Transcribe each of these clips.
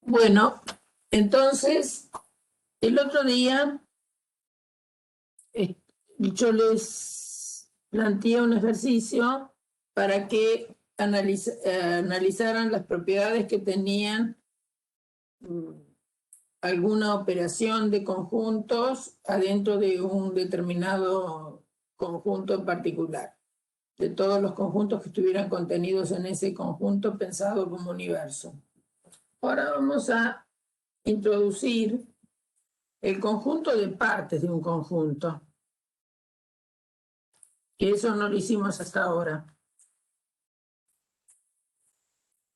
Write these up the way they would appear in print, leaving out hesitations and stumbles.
Bueno, entonces, el otro día yo les planteé un ejercicio para que analizaran las propiedades que tenían alguna operación de conjuntos adentro de un determinado conjunto en particular, de todos los conjuntos que estuvieran contenidos en ese conjunto pensado como universo. Ahora vamos a introducir el conjunto de partes de un conjunto, que eso no lo hicimos hasta ahora.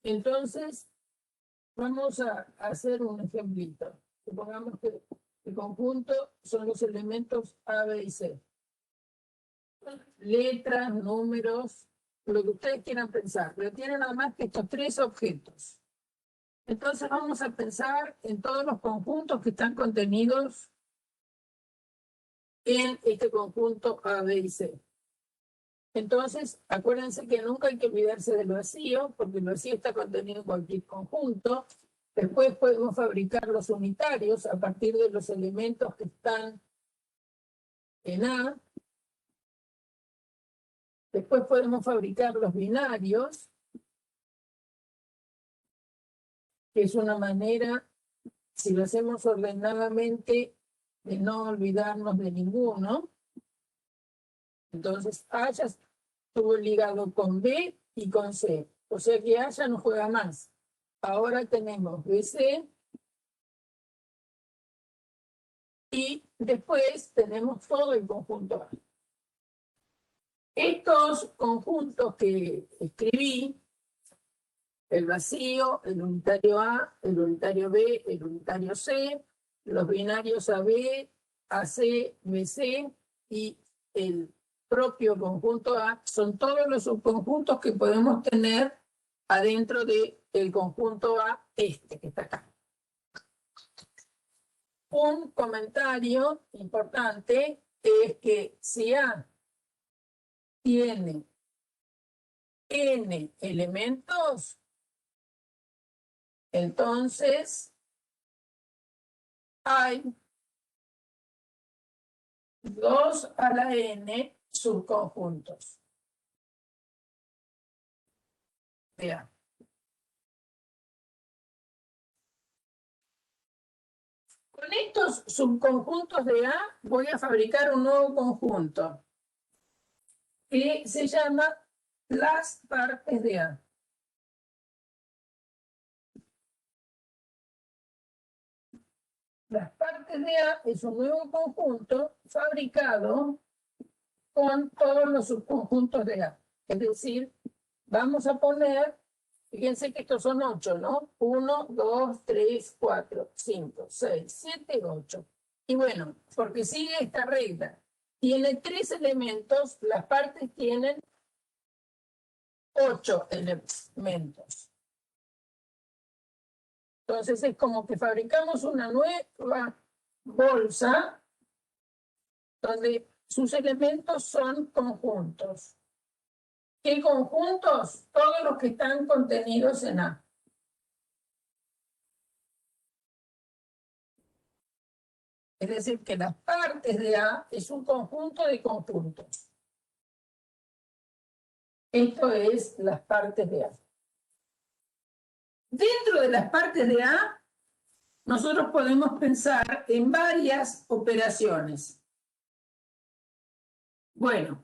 Entonces, vamos a hacer un ejemplito. Supongamos que el conjunto son los elementos A, B y C. Letras, números, lo que ustedes quieran pensar, pero tienen nada más que estos tres objetos. Entonces vamos a pensar en todos los conjuntos que están contenidos en este conjunto A, B y C. Entonces, acuérdense que nunca hay que olvidarse del vacío, porque el vacío está contenido en cualquier conjunto. Después podemos fabricar los unitarios a partir de los elementos que están en A. Después podemos fabricar los binarios, que es una manera, si lo hacemos ordenadamente, de no olvidarnos de ninguno. Entonces, A ya estuvo ligado con B y con C. O sea que A ya no juega más. Ahora tenemos BC y después tenemos todo el conjunto A. Estos conjuntos que escribí, el vacío, el unitario A, el unitario B, el unitario C, los binarios AB, AC, BC y el propio conjunto A, son todos los subconjuntos que podemos tener adentro del conjunto A, que está acá. Un comentario importante es que si A tiene n elementos, entonces hay 2 a la n subconjuntos de A. Con estos subconjuntos de A voy a fabricar un nuevo conjunto que se llama las partes de A. Las partes de A es un nuevo conjunto fabricado con todos los subconjuntos de A. Es decir, vamos a poner, fíjense que estos son 8, ¿no? 1, 2, 3, 4, 5, 6, 7, 8. Y bueno, porque sigue esta regla. Tiene 3 elementos, las partes tienen 8 elementos. Entonces es como que fabricamos una nueva bolsa donde sus elementos son conjuntos. ¿Qué conjuntos? Todos los que están contenidos en A. Es decir, que las partes de A es un conjunto de conjuntos. Esto es las partes de A. Dentro de las partes de A, nosotros podemos pensar en varias operaciones. Bueno,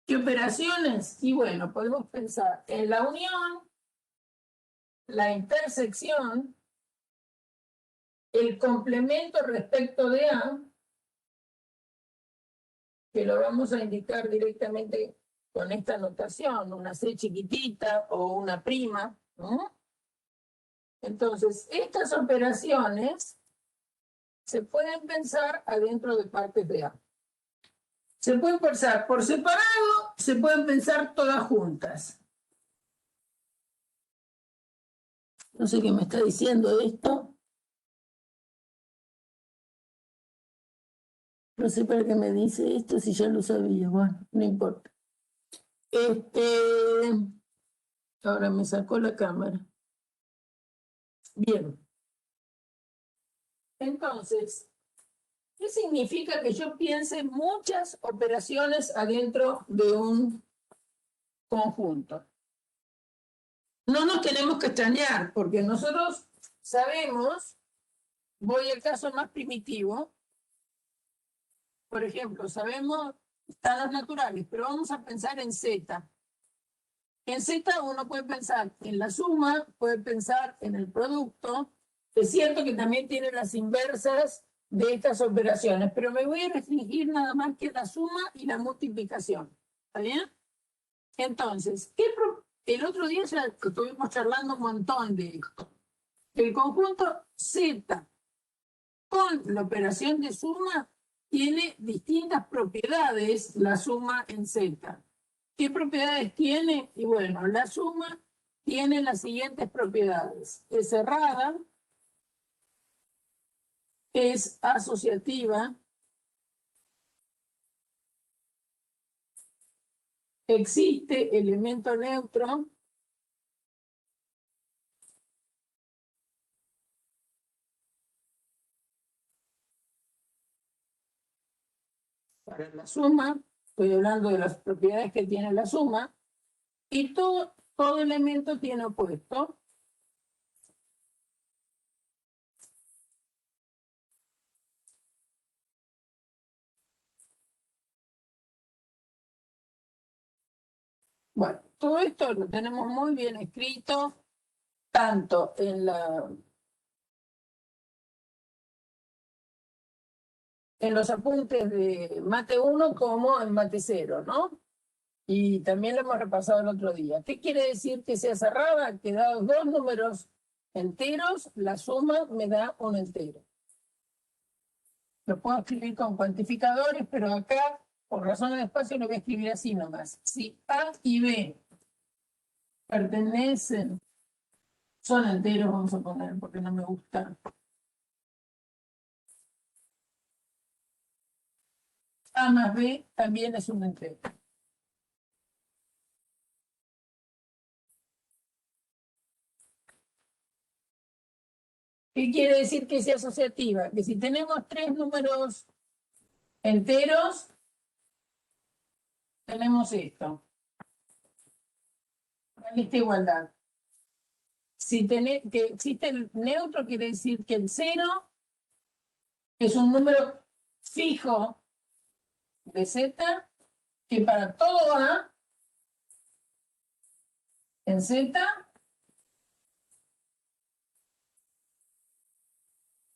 ¿qué operaciones? Y bueno, podemos pensar en la unión, la intersección, el complemento respecto de A, que lo vamos a indicar directamente con esta notación, una C chiquitita o una prima, ¿no? Entonces, estas operaciones se pueden pensar adentro de partes de A. Se pueden pensar por separado, se pueden pensar todas juntas. No sé qué me está diciendo esto. No sé para qué me dice esto si ya lo sabía. Bueno, no importa. Ahora me sacó la cámara. Bien. Entonces, ¿qué significa que yo piense muchas operaciones adentro de un conjunto? No nos tenemos que extrañar, porque nosotros sabemos, voy al caso más primitivo, por ejemplo, sabemos, están los naturales, pero vamos a pensar en Z. En Z uno puede pensar en la suma, puede pensar en el producto. Es cierto que también tiene las inversas de estas operaciones, pero me voy a restringir nada más que la suma y la multiplicación. ¿Está bien? Entonces, el otro día ya estuvimos charlando un montón de esto. El conjunto Z con la operación de suma tiene distintas propiedades, la suma en Z. ¿Qué propiedades tiene? Y bueno, la suma tiene las siguientes propiedades. Es cerrada, es asociativa, existe elemento neutro, para la suma, estoy hablando de las propiedades que tiene la suma, y todo elemento tiene opuesto. Bueno, todo esto lo tenemos muy bien escrito, tanto en los apuntes de Mate 1 como en Mate 0, ¿no? Y también lo hemos repasado el otro día. ¿Qué quiere decir que sea cerrada? Que dados dos números enteros, la suma me da un entero. Lo puedo escribir con cuantificadores, pero acá, por razones de espacio, lo voy a escribir así nomás. Si A y B pertenecen, son enteros, vamos a poner, porque no me gusta. A más B también es un entero. ¿Qué quiere decir que sea asociativa? Que si tenemos tres números enteros, tenemos esto. Esta igualdad. Si que existe el neutro, quiere decir que el 0 es un número fijo de Z, que para todo A, en Z,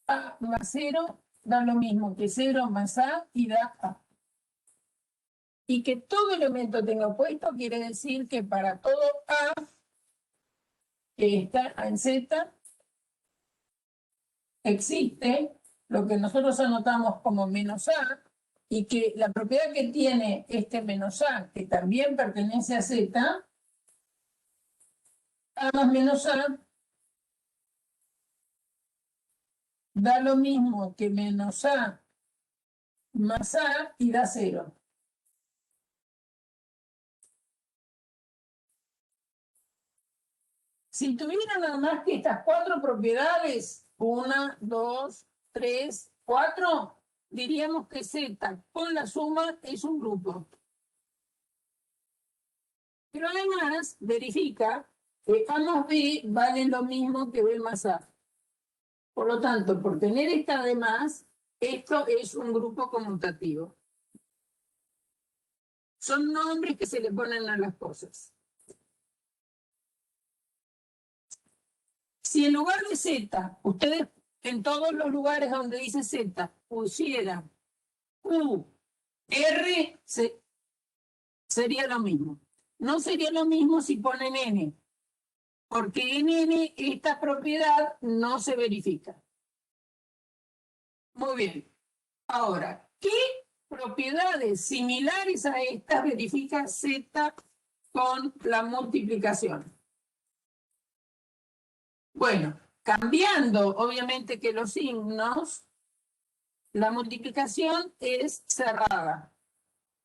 A más 0 da lo mismo que 0 más A y da A. Y que todo elemento tenga opuesto quiere decir que para todo A que está en Z existe lo que nosotros anotamos como menos A, y que la propiedad que tiene este menos A, que también pertenece a Z, A más menos A, da lo mismo que menos A más A y da 0. Si tuviera nada más que estas cuatro propiedades, 1, 2, 3, 4, diríamos que Z con la suma es un grupo. Pero además verifica que A más B vale lo mismo que B más A. Por lo tanto, por tener esta además, esto es un grupo conmutativo. Son nombres que se le ponen a las cosas. Si en lugar de Z, ustedes en todos los lugares donde dice Z pusieran U, R, sería lo mismo. No sería lo mismo si ponen N, porque en N esta propiedad no se verifica. Muy bien. Ahora, ¿qué propiedades similares a estas verifica Z con la multiplicación? Bueno, cambiando obviamente que los signos, la multiplicación es cerrada.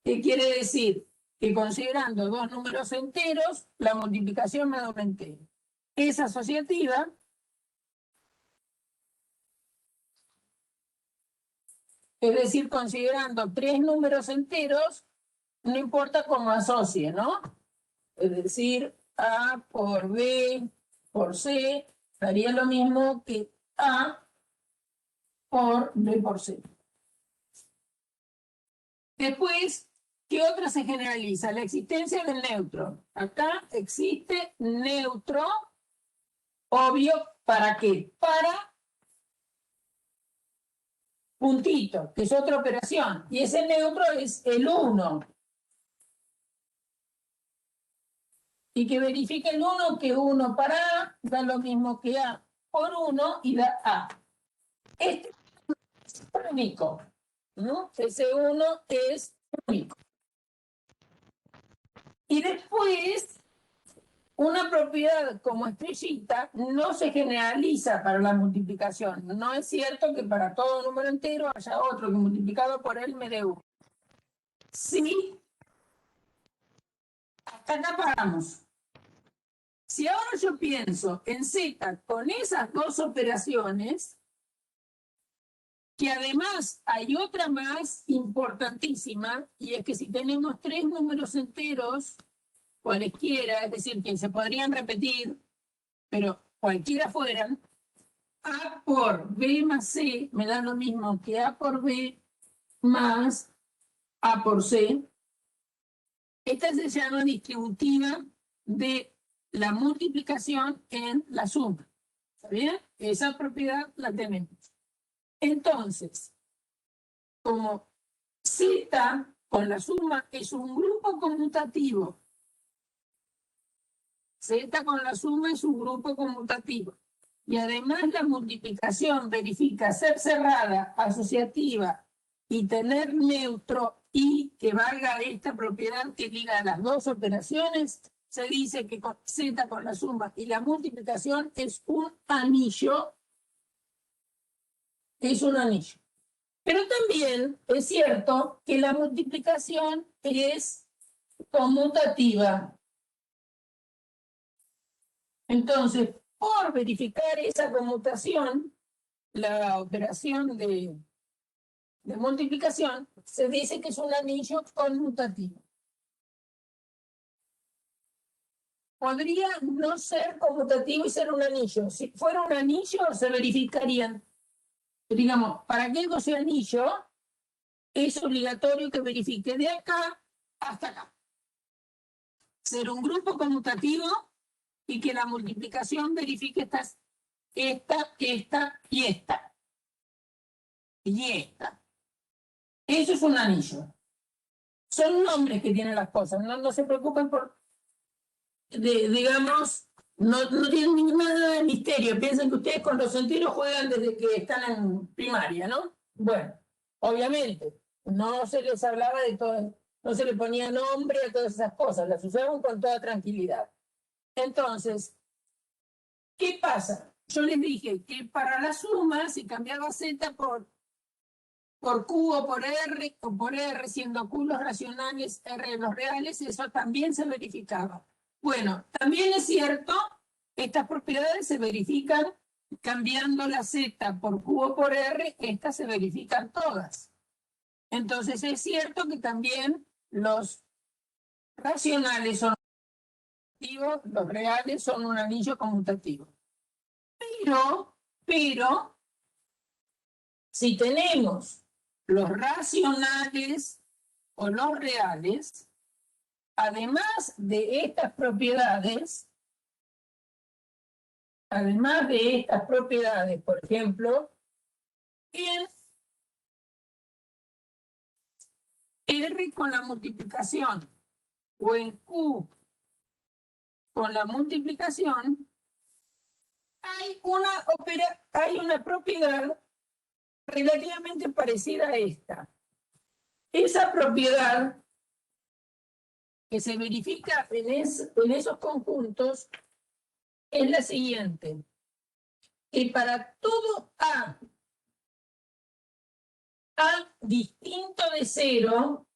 ¿Qué quiere decir? Que considerando dos números enteros, la multiplicación me da un entero. Es asociativa Es decir, considerando tres números enteros, no importa cómo asocie, ¿no? Es decir, A por B por C daría lo mismo que A por B por C. Después, ¿qué otra se generaliza? La existencia del neutro. Acá existe neutro, obvio, ¿para qué? Para puntito, que es otra operación. Y ese neutro es el 1. Y que verifique el 1, que 1 para A da lo mismo que A por 1 y da A. Este es único, ¿no? Ese 1 es único. Y después, una propiedad como estrellita no se generaliza para la multiplicación. No es cierto que para todo número entero haya otro que multiplicado por él me dé 1. Sí, hasta acá paramos. Si ahora yo pienso en Z con esas dos operaciones, que además hay otra más importantísima, y es que si tenemos tres números enteros, cualesquiera, es decir, que se podrían repetir, pero cualquiera fueran, A por B más C me da lo mismo que A por B más A por C. Esta se llama distributiva de la multiplicación en la suma. ¿Está bien? Esa propiedad la tenemos. Entonces, como Z con la suma es un grupo conmutativo, Z con la suma es un grupo conmutativo, y además la multiplicación verifica ser cerrada, asociativa y tener neutro y que valga esta propiedad que diga las dos operaciones, se dice que con Z con la suma y la multiplicación es un anillo. Es un anillo. Pero también es cierto que la multiplicación es conmutativa. Entonces, por verificar esa conmutación, la operación de multiplicación, se dice que es un anillo conmutativo. Podría no ser conmutativo y ser un anillo. Si fuera un anillo, se verificarían. Digamos, para que algo sea anillo, es obligatorio que verifique de acá hasta acá. Ser un grupo conmutativo y que la multiplicación verifique esta y esta. Y esta. Eso es un anillo. Son nombres que tienen las cosas. No se preocupen por, digamos, no tienen nada de misterio. Piensen que ustedes con los enteros juegan desde que están en primaria, ¿no? Bueno, obviamente, no se les hablaba de todo, no se le ponía nombre a todas esas cosas, las usaban con toda tranquilidad. Entonces, ¿qué pasa? Yo les dije que para la suma, si cambiaba Z por Q o por R, siendo Q los racionales, R los reales, eso también se verificaba. Bueno, también es cierto, estas propiedades se verifican cambiando la Z por Q o por R, estas se verifican todas. Entonces es cierto que también los racionales son conmutativos, los reales son un anillo conmutativo. Pero, si tenemos los racionales o los reales, además de estas propiedades, por ejemplo, en R con la multiplicación o en Q con la multiplicación, hay una propiedad relativamente parecida a esta. Esa propiedad que se verifica en esos conjuntos es la siguiente. Que para todo A distinto de 0,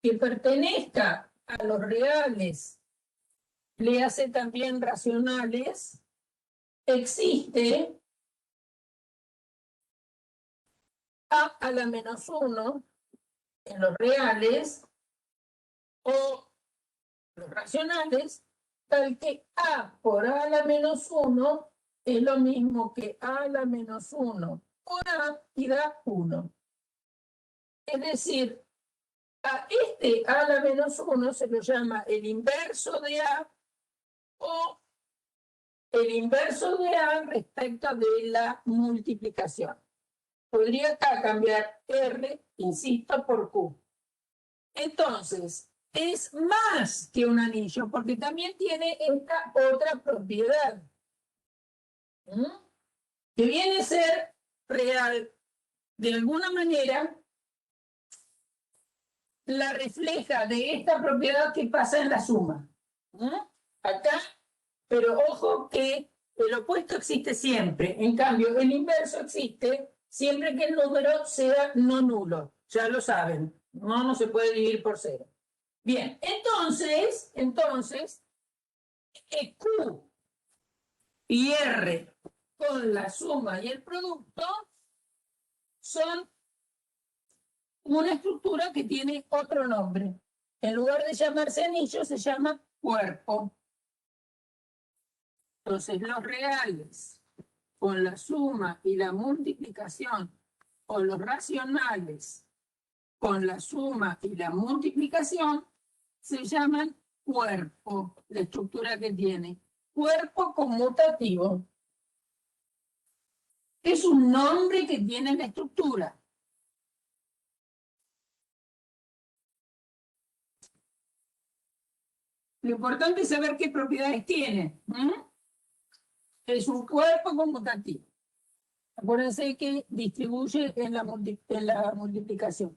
que pertenezca a los reales, le hace también racionales, existe a la menos 1 en los reales o los racionales, tal que a por a a la menos 1 es lo mismo que a a la menos 1 por a y da 1. Es decir, a este a la menos 1 se lo llama el inverso de a o el inverso de a respecto de la multiplicación. Podría acá cambiar R, insisto, por Q. Entonces, es más que un anillo, porque también tiene esta otra propiedad, que viene a ser real. De alguna manera, la refleja de esta propiedad que pasa en la suma. Acá, pero ojo que el opuesto existe siempre. En cambio, el inverso existe siempre que el número sea no nulo. Ya lo saben, no se puede dividir por 0. Bien, entonces, Q y R con la suma y el producto son una estructura que tiene otro nombre. En lugar de llamarse anillo, se llama cuerpo. Entonces, los reales con la suma y la multiplicación, o los racionales con la suma y la multiplicación, se llaman cuerpo, la estructura que tiene. Cuerpo conmutativo. Es un nombre que tiene la estructura. Lo importante es saber qué propiedades tiene. Es un cuerpo conmutativo. Acuérdense que distribuye en la multiplicación.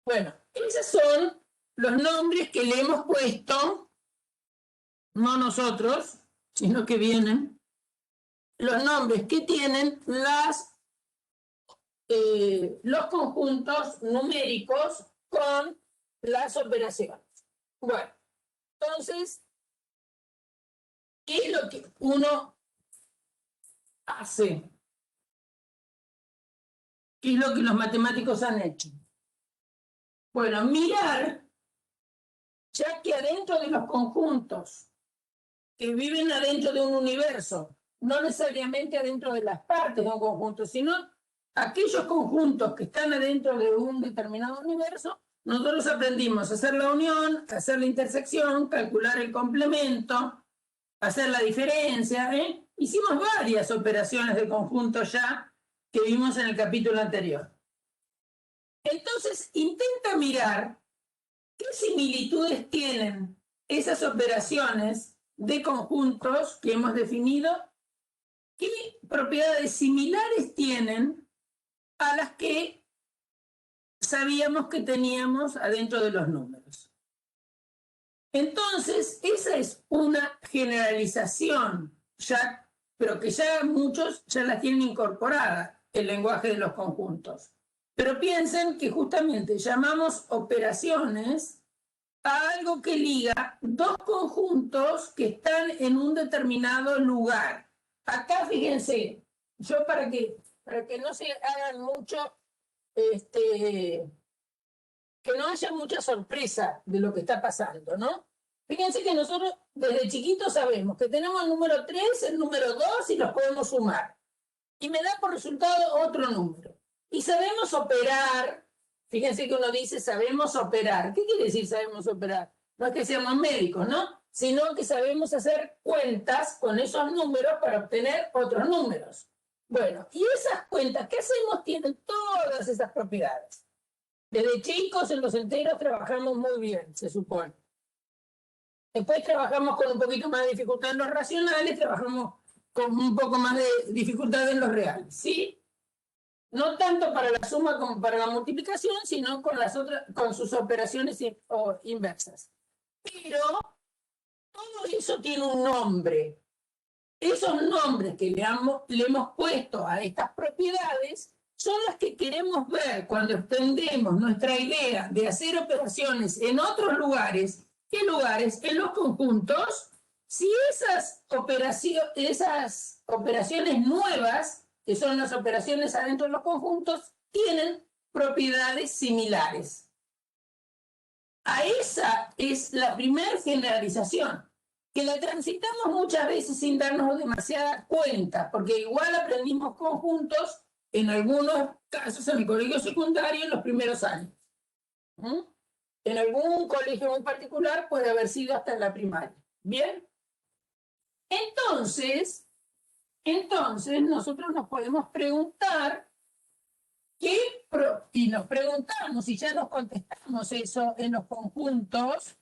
Bueno, esos son los nombres que le hemos puesto, no nosotros, sino que vienen, los nombres que tienen los conjuntos numéricos con las operaciones. Bueno, entonces, ¿qué es lo que uno hace? ¿Qué es lo que los matemáticos han hecho? Bueno, mirar, ya que adentro de los conjuntos que viven adentro de un universo, no necesariamente adentro de las partes de un conjunto, sino aquellos conjuntos que están adentro de un determinado universo, nosotros aprendimos a hacer la unión, a hacer la intersección, calcular el complemento, hacer la diferencia. Hicimos varias operaciones de conjunto ya que vimos en el capítulo anterior. Entonces, intenta mirar qué similitudes tienen esas operaciones de conjuntos que hemos definido, qué propiedades similares tienen a las que sabíamos que teníamos adentro de los números. Entonces, esa es una generalización, pero que ya muchos ya la tienen incorporada, el lenguaje de los conjuntos. Pero piensen que justamente llamamos operaciones a algo que liga dos conjuntos que están en un determinado lugar. Acá fíjense, yo para que no se hagan mucho, que no haya mucha sorpresa de lo que está pasando, ¿no? Fíjense que nosotros desde chiquitos sabemos que tenemos el número 3, el número 2 y los podemos sumar. Y me da por resultado otro número. Y sabemos operar. Fíjense que uno dice sabemos operar. ¿Qué quiere decir sabemos operar? No es que seamos médicos, ¿no? Sino que sabemos hacer cuentas con esos números para obtener otros números. Bueno, y esas cuentas que hacemos tienen todas esas propiedades. Desde chicos en los enteros trabajamos muy bien, se supone. Después trabajamos con un poquito más de dificultad en los racionales, trabajamos con un poco más de dificultad en los reales, ¿sí? No tanto para la suma como para la multiplicación, sino con sus operaciones inversas. Pero todo eso tiene un nombre. Esos nombres que le hemos puesto a estas propiedades son las que queremos ver cuando extendemos nuestra idea de hacer operaciones en otros lugares. ¿Qué lugares? En los conjuntos Si esas operaciones nuevas, que son las operaciones adentro de los conjuntos, tienen propiedades similares. A esa es la primera generalización, que la transitamos muchas veces sin darnos demasiada cuenta, porque igual aprendimos conjuntos en algunos casos en el colegio secundario en los primeros años. En algún colegio muy particular puede haber sido hasta en la primaria. ¿Bien? Entonces nosotros nos podemos preguntar y nos preguntamos, y ya nos contestamos eso en los conjuntos,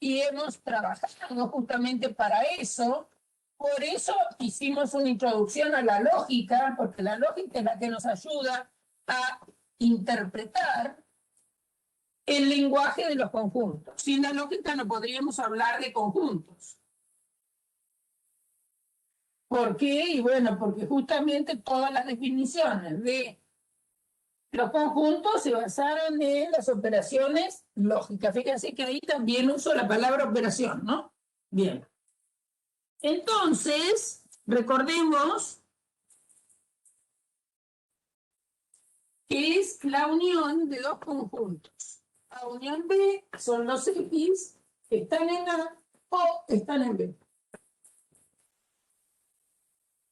y hemos trabajado justamente para eso. Por eso hicimos una introducción a la lógica, porque la lógica es la que nos ayuda a interpretar el lenguaje de los conjuntos. Sin la lógica no podríamos hablar de conjuntos. ¿Por qué? Y bueno, porque justamente todas las definiciones de los conjuntos se basaron en las operaciones lógicas. Fíjense que ahí también uso la palabra operación, ¿no? Bien. Entonces, recordemos que es la unión de dos conjuntos. A unión B son los X que están en A o están en B.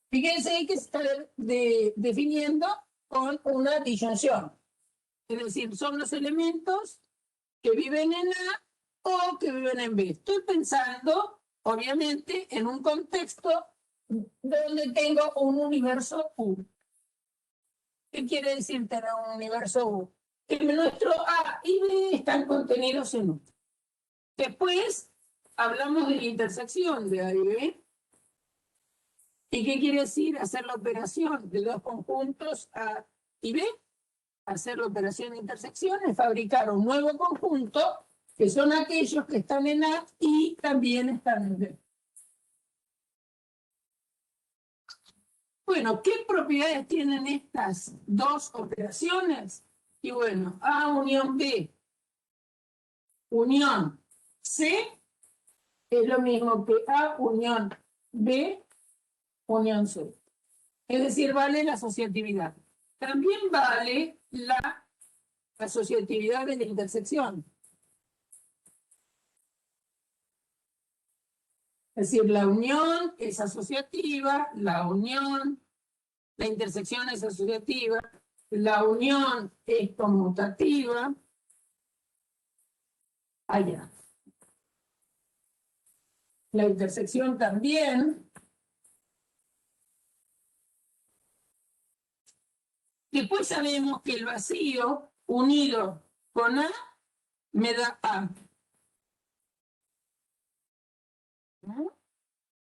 Fíjense que se está definiendo con una disyunción. Es decir, son los elementos que viven en A o que viven en B. Estoy pensando, obviamente, en un contexto donde tengo un universo U. ¿Qué quiere decir tener un universo U? Que nuestro A y B están contenidos en U. Después hablamos de intersección de A y B. ¿Y qué quiere decir hacer la operación de dos conjuntos A y B? Hacer la operación de intersección es fabricar un nuevo conjunto, que son aquellos que están en A y también están en B. Bueno, ¿qué propiedades tienen estas dos operaciones? Y bueno, A unión B, unión C, es lo mismo que A unión B, unión C. Es decir, vale la asociatividad. También vale la asociatividad de la intersección. Es decir, la unión es asociativa, la intersección es asociativa, la unión es conmutativa. Allá. La intersección también. Después sabemos que el vacío unido con A me da A.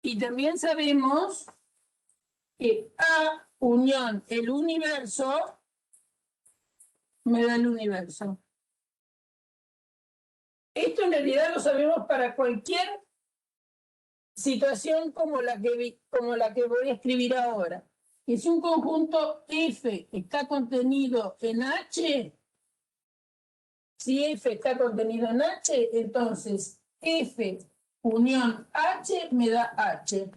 Y también sabemos que A unión el universo me da el universo. Esto en realidad lo sabemos para cualquier situación como la que voy a escribir ahora. Que si un conjunto F está contenido en H, si F está contenido en H, entonces F unión H me da H.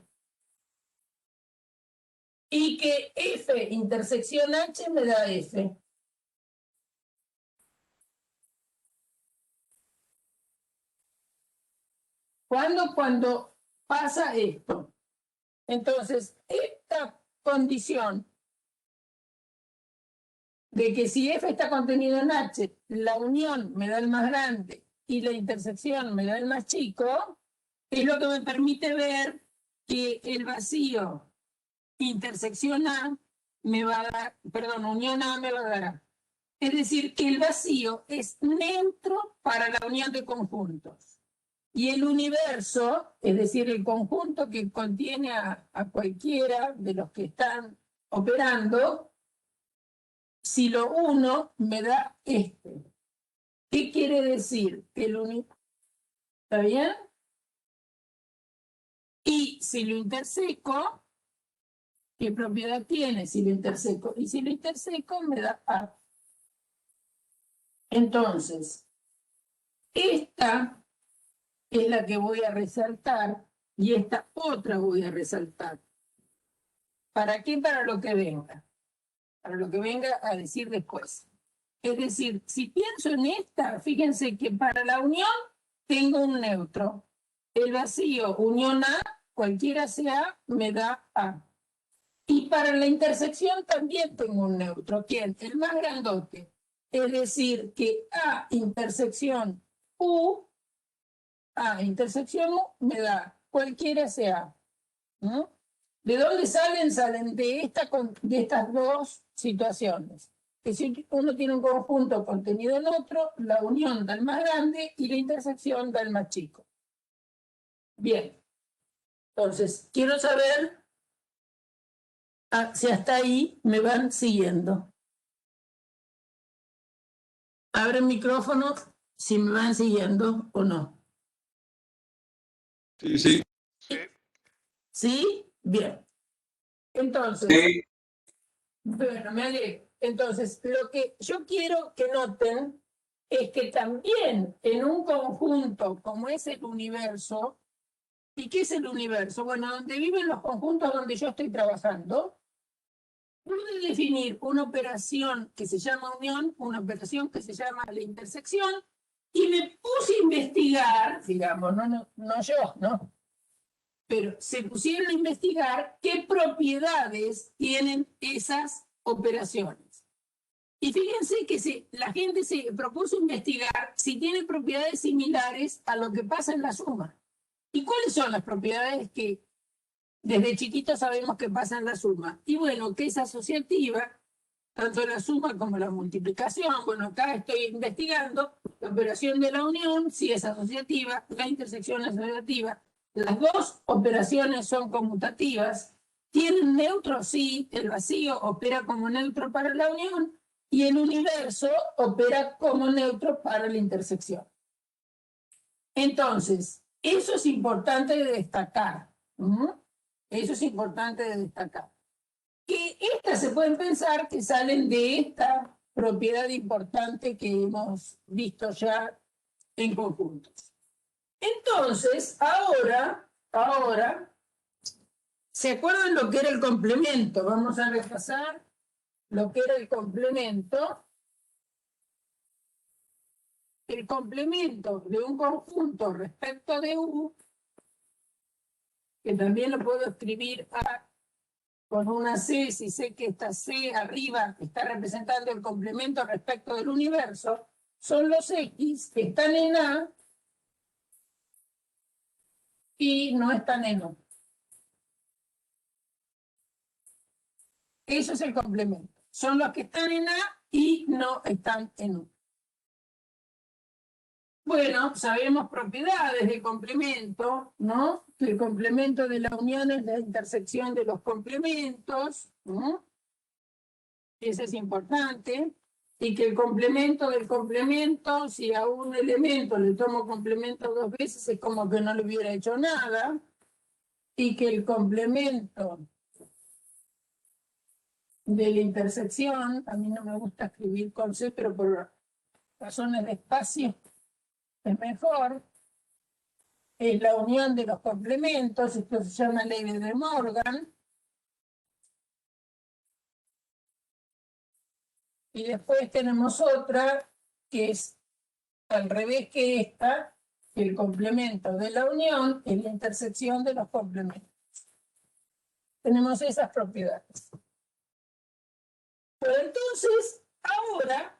Y que F intersección H me da F. Cuando pasa esto. Entonces, esta condición de que si F está contenido en H, la unión me da el más grande y la intersección me da el más chico, es lo que me permite ver que el vacío intersección A me va a dar, perdón, unión A me va a dar A. Es decir, que el vacío es neutro para la unión de conjuntos. Y el universo, es decir, el conjunto que contiene a cualquiera de los que están operando, si lo uno me da este. ¿Qué quiere decir? Que el universo, ¿está bien? Y si lo interseco, ¿qué propiedad tiene si lo interseco? Y si lo interseco me da A. Entonces, esta es la que voy a resaltar, y esta otra voy a resaltar. ¿Para qué? Para lo que venga. Para lo que venga a decir después. Es decir, si pienso en esta, fíjense que para la unión tengo un neutro. El vacío, unión A, cualquiera sea, me da A. Y para la intersección también tengo un neutro. ¿Quién? El más grandote. Es decir, que A intersección U, A intersección U me da cualquiera sea. ¿No? ¿De dónde salen? Salen de estas dos situaciones. Que si uno tiene un conjunto contenido en otro, la unión da el más grande y la intersección da el más chico. Bien. Entonces, quiero saber si hasta ahí me van siguiendo. Abre el micrófono si me van siguiendo o no. Sí, sí. ¿Sí? Bien. Entonces, Sí. bueno, me alegro. Entonces, lo que yo quiero que noten es que también en un conjunto como es el universo, ¿y qué es el universo? Bueno, donde viven los conjuntos donde yo estoy trabajando, pude definir una operación que se llama unión, una operación que se llama la intersección, y me puse a investigar, digamos, no yo, ¿no? Pero se pusieron a investigar qué propiedades tienen esas operaciones. Y fíjense que la gente se propuso investigar si tiene propiedades similares a lo que pasa en la suma. ¿Y cuáles son las propiedades que desde chiquitos sabemos que pasa en la suma? Y bueno, que es asociativa, tanto la suma como la multiplicación. Bueno, acá estoy investigando la operación de la unión, si es asociativa, la intersección es asociativa. Las dos operaciones son conmutativas. ¿Tienen neutro? Sí, el vacío opera como neutro para la unión y el universo opera como neutro para la intersección. Entonces, eso es importante de destacar. Eso es importante de destacar. Que estas se pueden pensar que salen de esta propiedad importante que hemos visto ya en conjuntos. Entonces, ahora, ¿se acuerdan lo que era el complemento? Vamos a repasar lo que era el complemento. El complemento de un conjunto respecto de U, que también lo puedo escribir con una C, si sé que esta C arriba está representando el complemento respecto del universo, son los X que están en A y no están en U. Eso es el complemento. Son los que están en A y no están en U. Bueno, sabemos propiedades del complemento, ¿no? Que el complemento de la unión es la intersección de los complementos, ¿no? Eso es importante. Y que el complemento del complemento, si a un elemento le tomo complemento dos veces, es como que no le hubiera hecho nada. Y que el complemento de la intersección, a mí no me gusta escribir con C, pero por razones de espacio es mejor, es la unión de los complementos, esto se llama ley de De Morgan. Y después tenemos otra que es al revés que esta, que el complemento de la unión es la intersección de los complementos. Tenemos esas propiedades. Pero entonces, ahora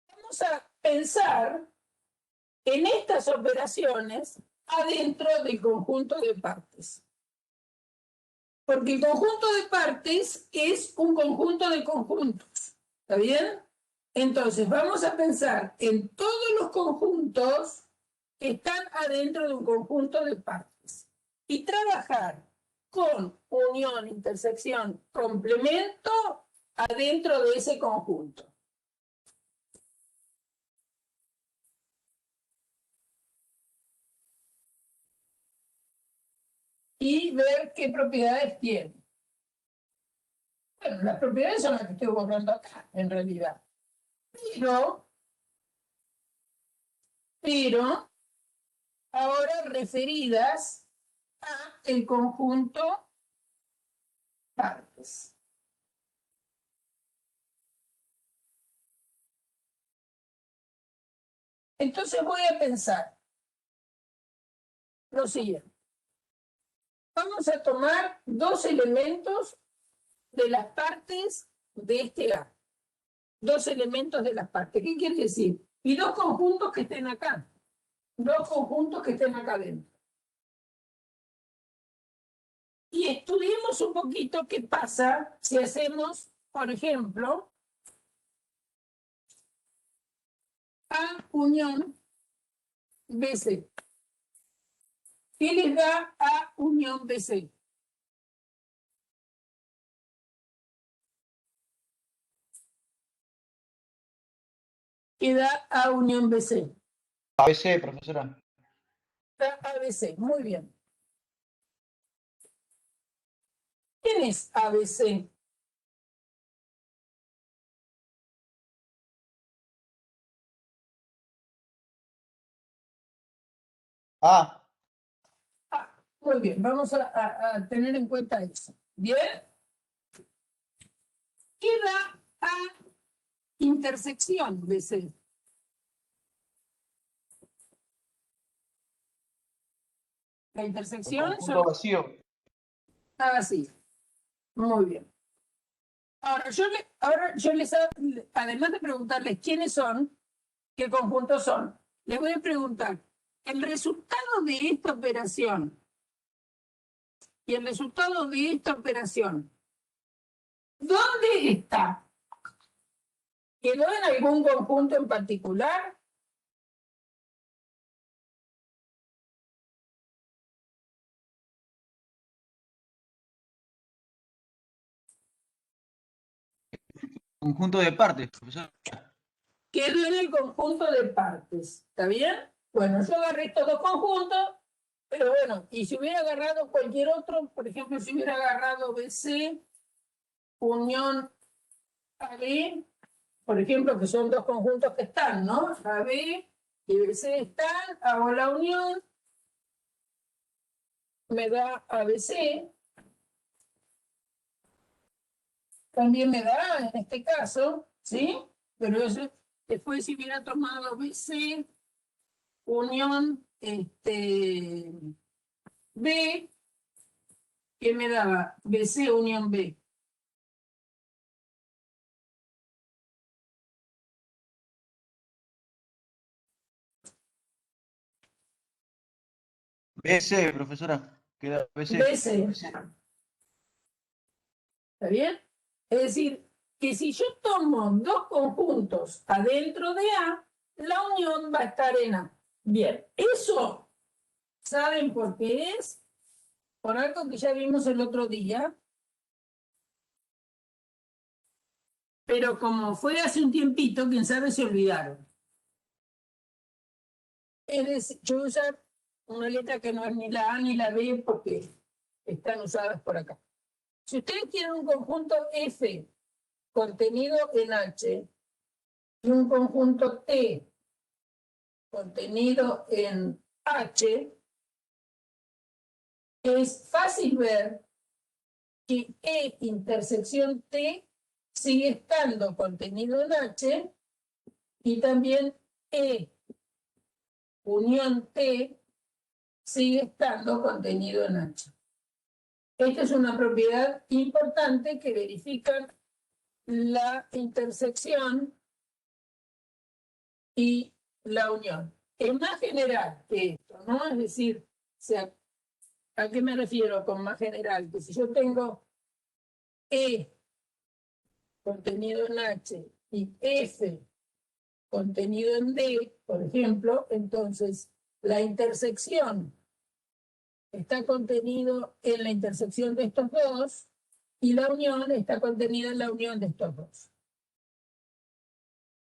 vamos a pensar en estas operaciones adentro del conjunto de partes. Porque el conjunto de partes es un conjunto de conjuntos. ¿Está bien? Entonces, vamos a pensar en todos los conjuntos que están adentro de un conjunto de partes y trabajar con unión, intersección, complemento adentro de ese conjunto. Y ver qué propiedades tiene. Bueno, las propiedades son las que estoy borrando acá, en realidad. Pero ahora referidas a el conjunto partes. Entonces voy a pensar lo siguiente. Vamos a tomar dos elementos de las partes de este A. Dos elementos de las partes. ¿Qué quiere decir? Y dos conjuntos que estén acá. Dos conjuntos que estén acá dentro. Y estudiemos un poquito qué pasa si hacemos, por ejemplo, A unión BC. ¿Qué les da A unión BC? ¿Qué da A unión BC? ABC, profesora. Da ABC, muy bien. ¿Quién es ABC? Ah, Muy bien, vamos a tener en cuenta eso. ¿Bien? ¿Qué da A intersección BC? La un intersección conjunto son vacío. así. Muy bien. Ahora yo les, además de preguntarles quiénes son, qué conjuntos son, les voy a preguntar, el resultado de esta operación y el resultado de esta operación, ¿dónde está? ¿Quedó en algún conjunto en particular? Conjunto de partes, profesora. Quedó en el conjunto de partes. ¿Está bien? Bueno, yo agarré estos dos conjuntos, pero bueno, y si hubiera agarrado cualquier otro, por ejemplo, si hubiera agarrado BC, unión AB, por ejemplo, que son dos conjuntos que están, ¿no? AB y BC están, hago la unión, me da ABC, también me da en este caso, ¿sí? Pero eso, después si hubiera tomado BC, unión B, ¿qué me daba? BC unión B. BC, profesora. Queda BC. BC. ¿Está bien? Es decir, que si yo tomo dos conjuntos adentro de A, la unión va a estar en A. Bien, eso, ¿saben por qué es? Por algo que ya vimos el otro día, pero como fue hace un tiempito, quién sabe se olvidaron. Es decir, yo voy a usar una letra que no es ni la A ni la B porque están usadas por acá. Si ustedes tienen un conjunto F contenido en H y un conjunto T contenido en H, es fácil ver que E intersección T sigue estando contenido en H y también E unión T sigue estando contenido en H. Esta es una propiedad importante que verifica la intersección y la unión. Es más general que esto, ¿no? Es decir, ¿a qué me refiero con más general? Que si yo tengo E contenido en H y F contenido en D, por ejemplo, entonces la intersección está contenido en la intersección de estos dos y la unión está contenida en la unión de estos dos.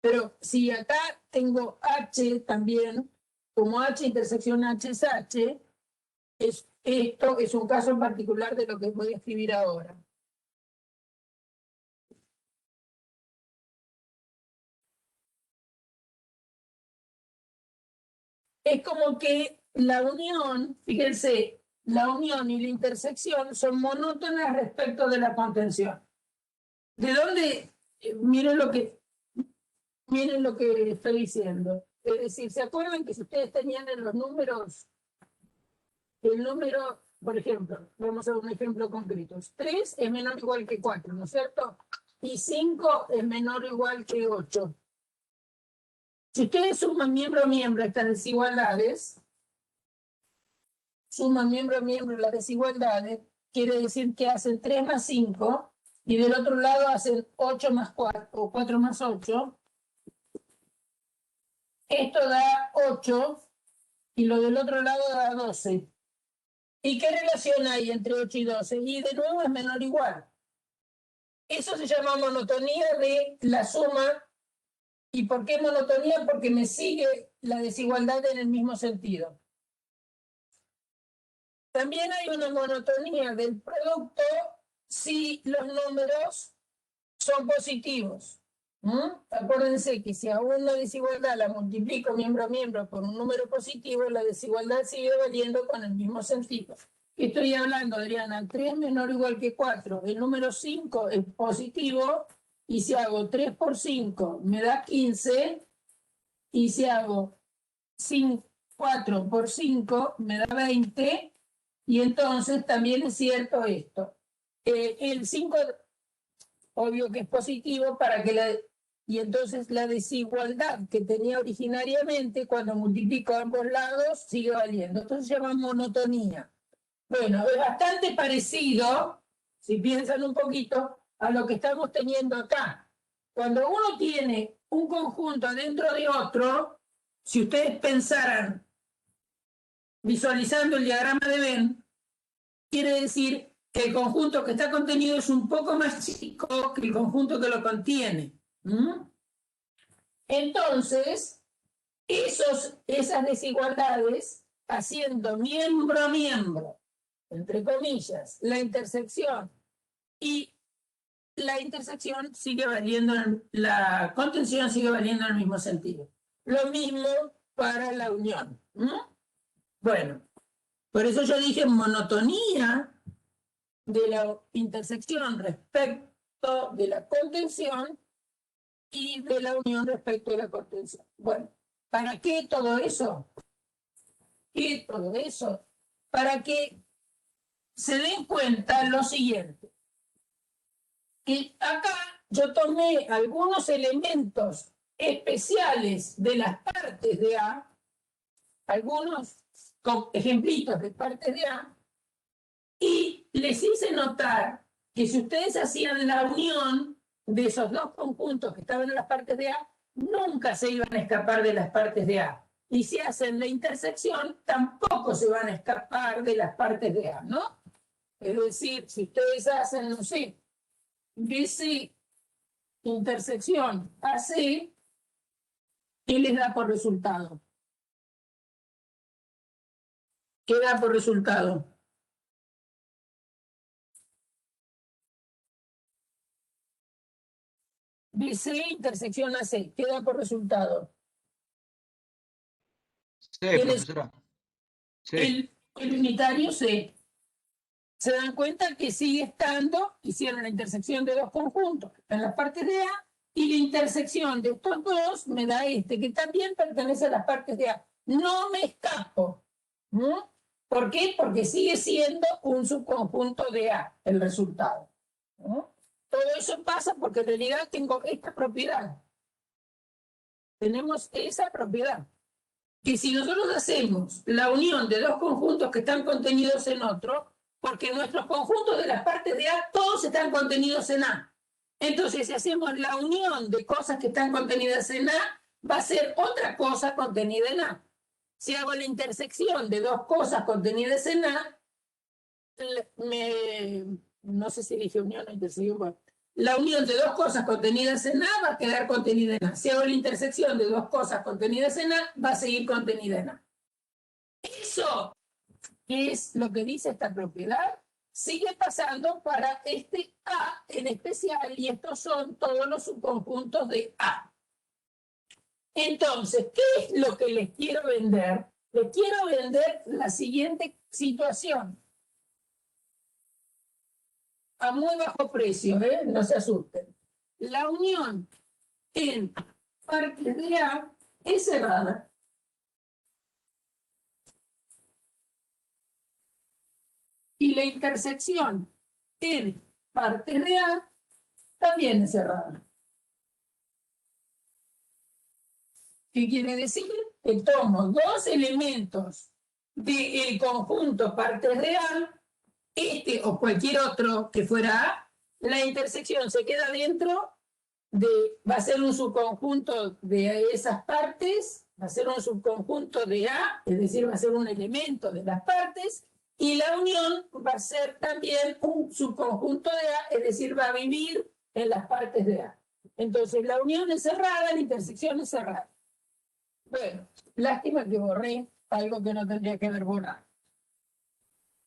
Pero si acá tengo H también, como H intersección H es H, esto es un caso en particular de lo que voy a escribir ahora. Es como que la unión, fíjense, la unión y la intersección son monótonas respecto de la contención. ¿De dónde? Miren lo que estoy diciendo. Es decir, ¿se acuerdan que si ustedes tenían en los números, el número, por ejemplo, vamos a ver un ejemplo concreto, 3 es menor o igual que 4, ¿no es cierto? Y 5 es menor o igual que 8. Si ustedes suman miembro a miembro estas desigualdades, suman miembro a miembro las desigualdades, quiere decir que hacen 3 más 5, y del otro lado hacen 8 más 4, o 4 más 8. Esto da 8, y lo del otro lado da 12. ¿Y qué relación hay entre 8 y 12? Y de nuevo es menor o igual. Eso se llama monotonía de la suma. ¿Y por qué monotonía? Porque me sigue la desigualdad en el mismo sentido. También hay una monotonía del producto si los números son positivos. Acuérdense que si a una desigualdad la multiplico miembro a miembro por un número positivo, la desigualdad sigue valiendo con el mismo sentido. Estoy hablando, Adriana, 3 menor o igual que 4. El número 5 es positivo, y si hago 3 por 5 me da 15, y si hago 4 por 5 me da 20, y entonces también es cierto esto. El 5, obvio que es positivo, y entonces la desigualdad que tenía originariamente, cuando multiplico ambos lados, sigue valiendo. Entonces se llama monotonía. Bueno, es bastante parecido, si piensan un poquito, a lo que estamos teniendo acá. Cuando uno tiene un conjunto dentro de otro, si ustedes pensaran visualizando el diagrama de Venn, quiere decir que el conjunto que está contenido es un poco más chico que el conjunto que lo contiene. Entonces, esas desigualdades, haciendo miembro a miembro, entre comillas, la intersección, y la intersección sigue valiendo, la contención sigue valiendo en el mismo sentido. Lo mismo para la unión. Bueno, por eso yo dije monotonía de la intersección respecto de la contención y de la unión respecto de la contención. Bueno, ¿para qué todo eso? ¿Qué todo eso? Para que se den cuenta lo siguiente, que acá yo tomé algunos elementos especiales de las partes de A, algunos ejemplitos de partes de A, y les hice notar que si ustedes hacían la unión de esos dos conjuntos que estaban en las partes de A, nunca se iban a escapar de las partes de A. Y si hacen la intersección, tampoco se van a escapar de las partes de A, ¿no? Es decir, si ustedes hacen, no sé, BC intersección AC, ¿qué les da por resultado? ¿Qué da por resultado? BC intersección AC, ¿qué da por resultado? C, profesora. C. El unitario C. Se dan cuenta que sigue estando, hicieron la intersección de dos conjuntos en las partes de A, y la intersección de estos dos me da este, que también pertenece a las partes de A. No me escapo. ¿No? ¿Por qué? Porque sigue siendo un subconjunto de A el resultado. ¿No? Todo eso pasa porque en realidad tengo esta propiedad. Tenemos esa propiedad. Que si nosotros hacemos la unión de dos conjuntos que están contenidos en otro, porque nuestros conjuntos de las partes de A todos están contenidos en A. Entonces, si hacemos la unión de cosas que están contenidas en A, va a ser otra cosa contenida en A. Si hago la intersección de dos cosas contenidas en A, no sé si dije unión o intersección, bueno, la unión de dos cosas contenidas en A va a quedar contenida en A. Si hago la intersección de dos cosas contenidas en A, va a seguir contenida en A. Eso, que es lo que dice esta propiedad, sigue pasando para este A en especial, y estos son todos los subconjuntos de A. Entonces, ¿qué es lo que les quiero vender? Les quiero vender la siguiente situación. a muy bajo precio, no se asusten. La unión en partes de A es cerrada. Y la intersección en partes de A también es cerrada. ¿Qué quiere decir? Que tomo dos elementos del conjunto partes de A, este o cualquier otro que fuera A, la intersección se queda dentro va a ser un subconjunto de esas partes, va a ser un subconjunto de A, es decir, va a ser un elemento de las partes, y la unión va a ser también un subconjunto de A, es decir, va a vivir en las partes de A. Entonces, la unión es cerrada, la intersección es cerrada. Bueno, lástima que borré algo que no tendría que haber borrado.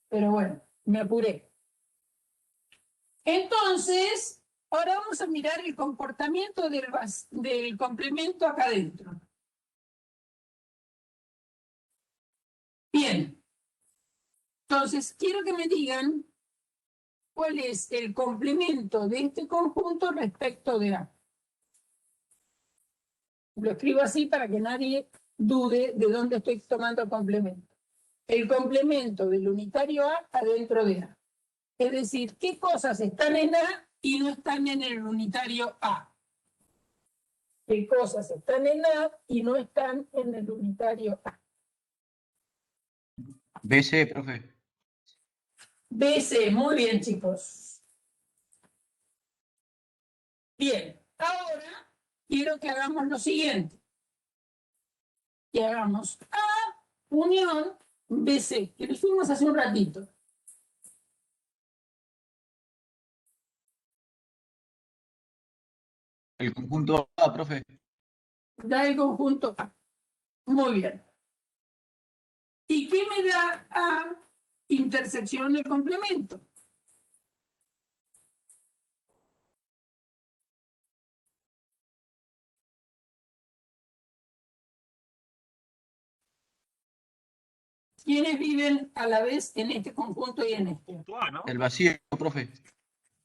Pero bueno, me apuré. Entonces, ahora vamos a mirar el comportamiento del complemento acá adentro. Bien. Entonces, quiero que me digan cuál es el complemento de este conjunto respecto de A. Lo escribo así para que nadie dude de dónde estoy tomando complemento. El complemento del unitario A adentro de A. Es decir, qué cosas están en A y no están en el unitario A. Qué cosas están en A y no están en el unitario A. BC, profe. BC, muy bien, chicos. Bien, ahora quiero que hagamos lo siguiente. Que hagamos A unión BC, que lo hicimos hace un ratito. El conjunto A, profe. Da el conjunto A. Muy bien. ¿Y qué me da A intersección del complemento? ¿Quiénes viven a la vez en este conjunto y en este? El vacío, profe.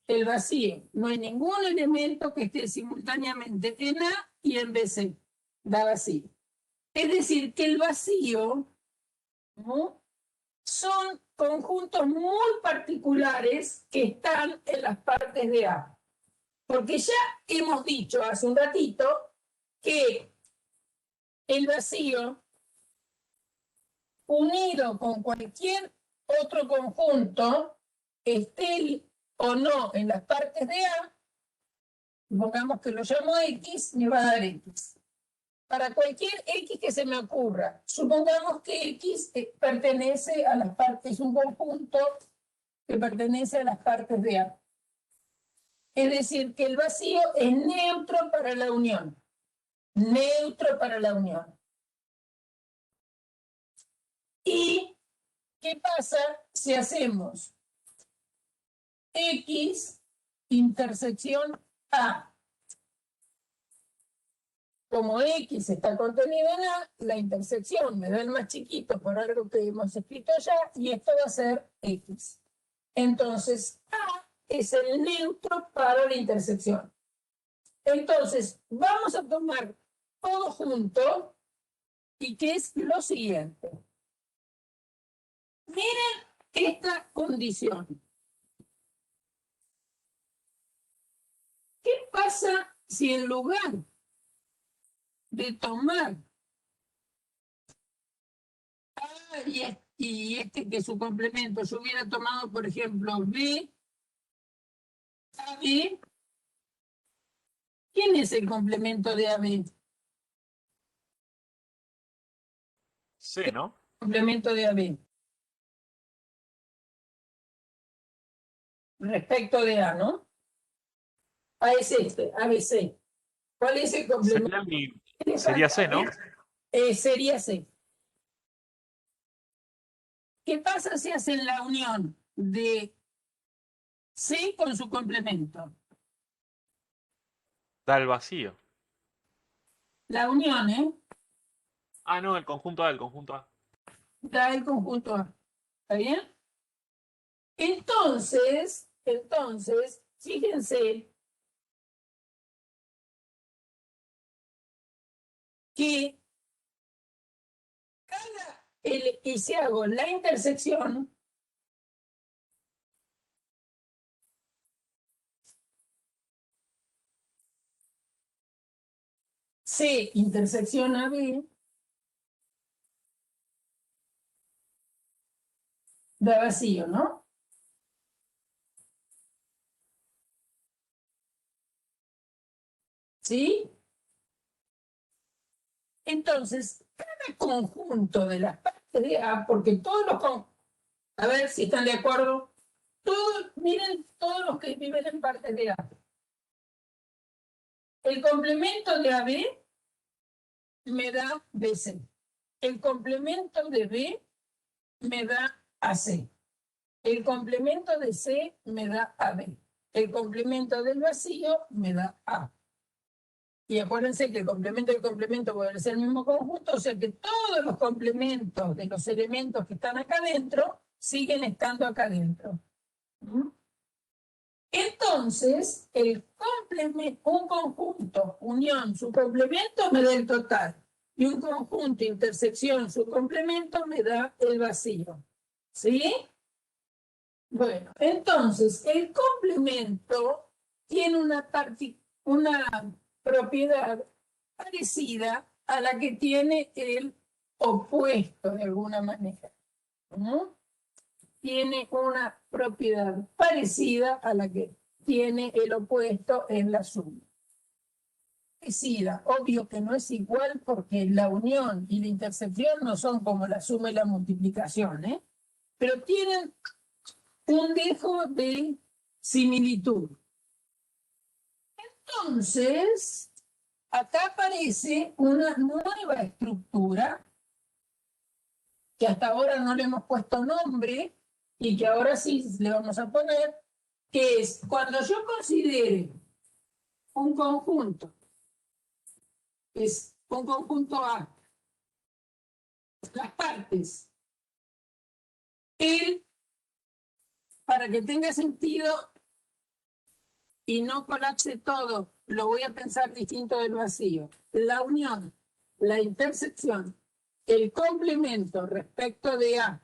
El vacío. No hay ningún elemento que esté simultáneamente en A y en BC. Da vacío. Es decir, que el vacío, ¿no?, son conjuntos muy particulares que están en las partes de A. Porque ya hemos dicho hace un ratito que el vacío unido con cualquier otro conjunto, esté o no en las partes de A, supongamos que lo llamo X, me va a dar X. Para cualquier X que se me ocurra, supongamos que X pertenece a las partes, es un conjunto que pertenece a las partes de A. Es decir, que el vacío es neutro para la unión. Neutro para la unión. ¿Y qué pasa si hacemos X intersección A? Como X está contenido en A, la intersección me da el más chiquito por algo que hemos escrito ya, y esto va a ser X. Entonces, A es el neutro para la intersección. Entonces, vamos a tomar todo junto, y que es lo siguiente. Miren esta condición. ¿Qué pasa si en lugar de tomar A y este que es su complemento, yo hubiera tomado, por ejemplo, B, AB? ¿Quién es el complemento de AB? C, ¿no? Complemento de AB. Respecto de A, ¿no? A es este, ABC. ¿Cuál es el complemento? Sería C, ¿no? Sería C. ¿Qué pasa si hacen la unión de C con su complemento? Da el vacío. La unión, Ah, no, el conjunto A, el conjunto A. da el conjunto A. ¿Está bien? Entonces, Entonces, fíjense que y si hago la intersección, C intersección AB, da vacío, ¿no? ¿Sí? Entonces, cada conjunto de las partes de A, porque todos los... A ver si están de acuerdo. Todos, miren todos los que viven en partes de A. El complemento de AB me da BC. El complemento de B me da AC. El complemento de C me da AB. El complemento del vacío me da A. Y acuérdense que el complemento del complemento puede ser el mismo conjunto, o sea que todos los complementos de los elementos que están acá adentro siguen estando acá adentro. Entonces, un conjunto, unión, su complemento me da el total. Y un conjunto, intersección, su complemento me da el vacío. ¿Sí? Bueno, entonces, el complemento tiene una propiedad parecida a la que tiene el opuesto de alguna manera. ¿No? Tiene una propiedad parecida a la que tiene el opuesto en la suma. Parecida, obvio que no es igual porque la unión y la intersección no son como la suma y la multiplicación, ¿eh? Pero tienen un dejo de similitud. Entonces, acá aparece una nueva estructura que hasta ahora no le hemos puesto nombre y que ahora sí le vamos a poner, que es cuando yo considere un conjunto, es un conjunto A, las partes, para que tenga sentido y no colapse todo, lo voy a pensar distinto del vacío. La unión, la intersección, el complemento respecto de A,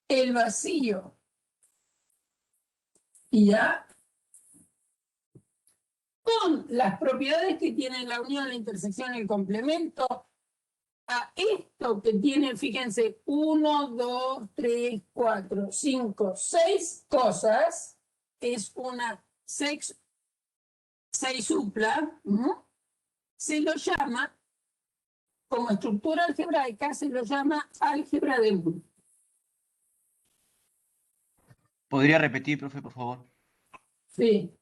el vacío y A, con las propiedades que tiene la unión, la intersección, el complemento, a esto que tiene, fíjense, 1, 2, 3, 4, 5, 6 cosas, es una sextupla, ¿no? Se lo llama, como estructura algebraica, se lo llama álgebra de Boole. ¿Podría repetir, profe, por favor? Sí.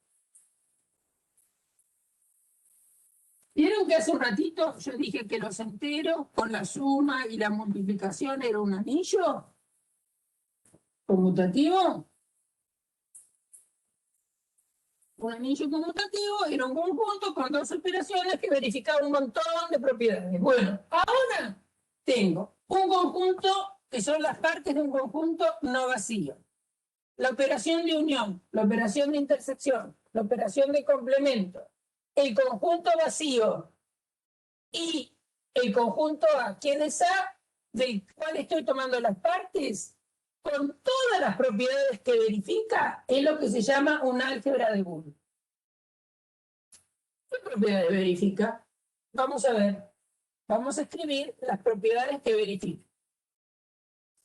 ¿Vieron que hace un ratito yo dije que los enteros con la suma y la multiplicación era un anillo conmutativo? Un anillo conmutativo era un conjunto con dos operaciones que verificaban un montón de propiedades. Bueno, ahora tengo un conjunto que son las partes de un conjunto no vacío. La operación de unión, la operación de intersección, la operación de complemento, el conjunto vacío y el conjunto A. ¿Quién es A? Del cual estoy tomando las partes, con todas las propiedades que verifica, es lo que se llama un álgebra de Boole. ¿Qué propiedades verifica? Vamos a ver. Vamos a escribir las propiedades que verifica.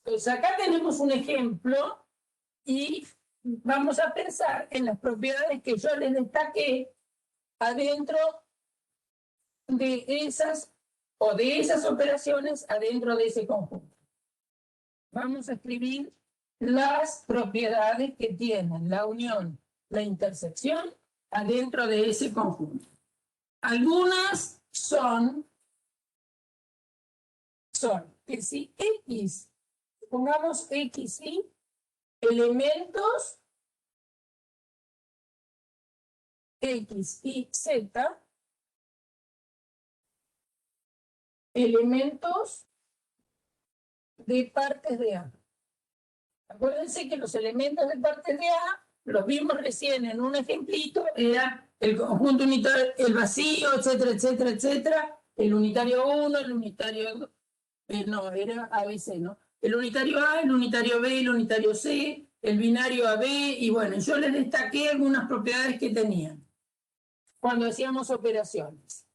Entonces acá tenemos un ejemplo y vamos a pensar en las propiedades que yo les destaqué adentro de esas operaciones adentro de ese conjunto. Vamos a escribir las propiedades que tienen la unión, la intersección adentro de ese conjunto. Algunas son que si X, pongamos X y elementos X y Z elementos de partes de A. Acuérdense que los elementos de partes de A, los vimos recién en un ejemplito, era el conjunto unitario, el vacío, etcétera, etcétera, etcétera, el unitario 1, el unitario, no, era ABC, ¿no? El unitario A, el unitario B, el unitario C, el binario AB, y bueno, yo les destaqué algunas propiedades que tenían cuando hacíamos operaciones.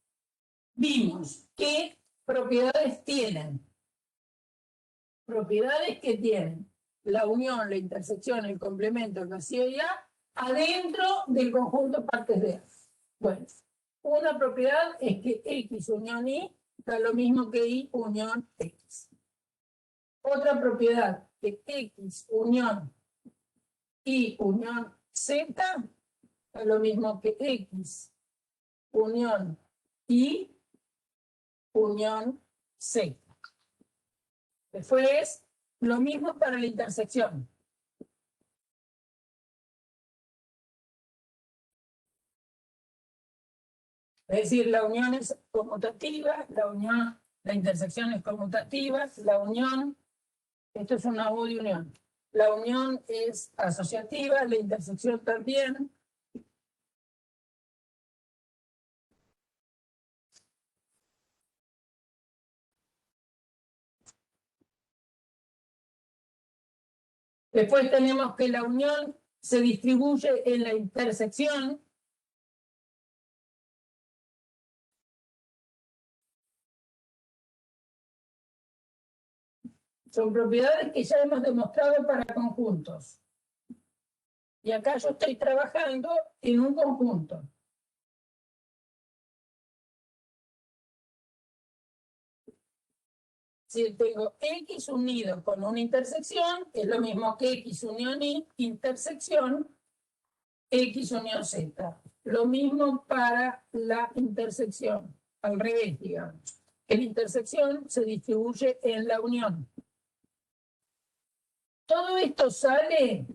Vimos qué propiedades tienen. Propiedades que tienen la unión, la intersección, el complemento, el vacío y A adentro del conjunto partes de A. Bueno, una propiedad es que X unión Y da lo mismo que Y unión X. Otra propiedad, que X unión Y unión Z da lo mismo que X unión Y unión Z. Después, lo mismo para la intersección. Es decir, la unión es conmutativa, la intersección es conmutativa, la unión, esto es una U de unión. La unión es asociativa, la intersección también. Después tenemos que la unión se distribuye en la intersección. Son propiedades que ya hemos demostrado para conjuntos. Y acá yo estoy trabajando en un conjunto. Si tengo X unido con una intersección, es lo mismo que X unión Y, intersección, X unión Z. Lo mismo para la intersección, al revés, digamos. La intersección se distribuye en la unión. Todo esto sale,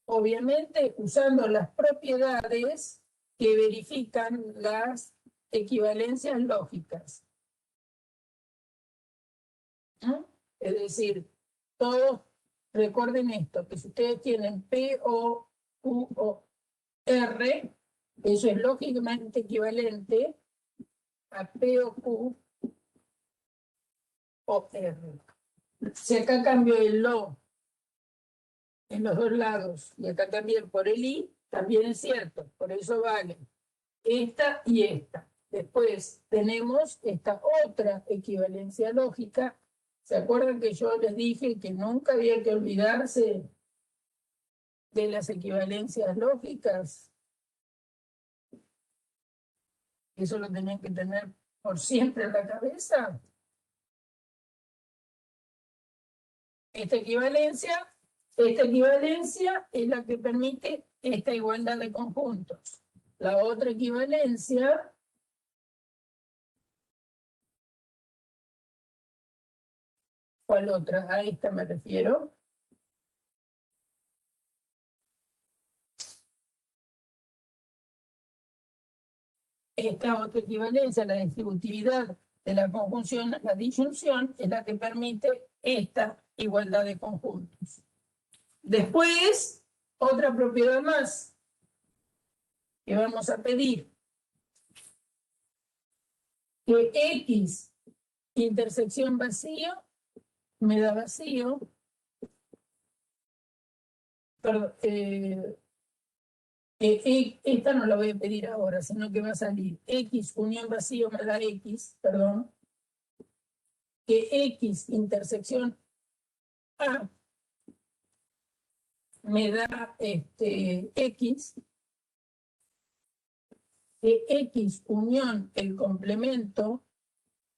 obviamente, usando las propiedades que verifican las equivalencias lógicas. ¿No? Es decir, todos recuerden esto, que si ustedes tienen P, O, Q o R, eso es lógicamente equivalente a P o Q o R. Si acá cambio el lo en los dos lados y acá también por el I, también es cierto, por eso vale esta y esta. Después tenemos esta otra equivalencia lógica. ¿Se acuerdan que yo les dije que nunca había que olvidarse de las equivalencias lógicas? Eso lo tenían que tener por siempre en la cabeza. Esta equivalencia es la que permite esta igualdad de conjuntos. La otra equivalencia ¿cuál otra? A esta me refiero. Esta otra equivalencia, la distributividad de la conjunción a la disyunción, es la que permite esta igualdad de conjuntos. Después, otra propiedad más que vamos a pedir, que X intersección vacío me da vacío, perdón, esta no la voy a pedir ahora, sino que va a salir X unión vacío me da X, perdón, que X intersección A me da X, que X unión el complemento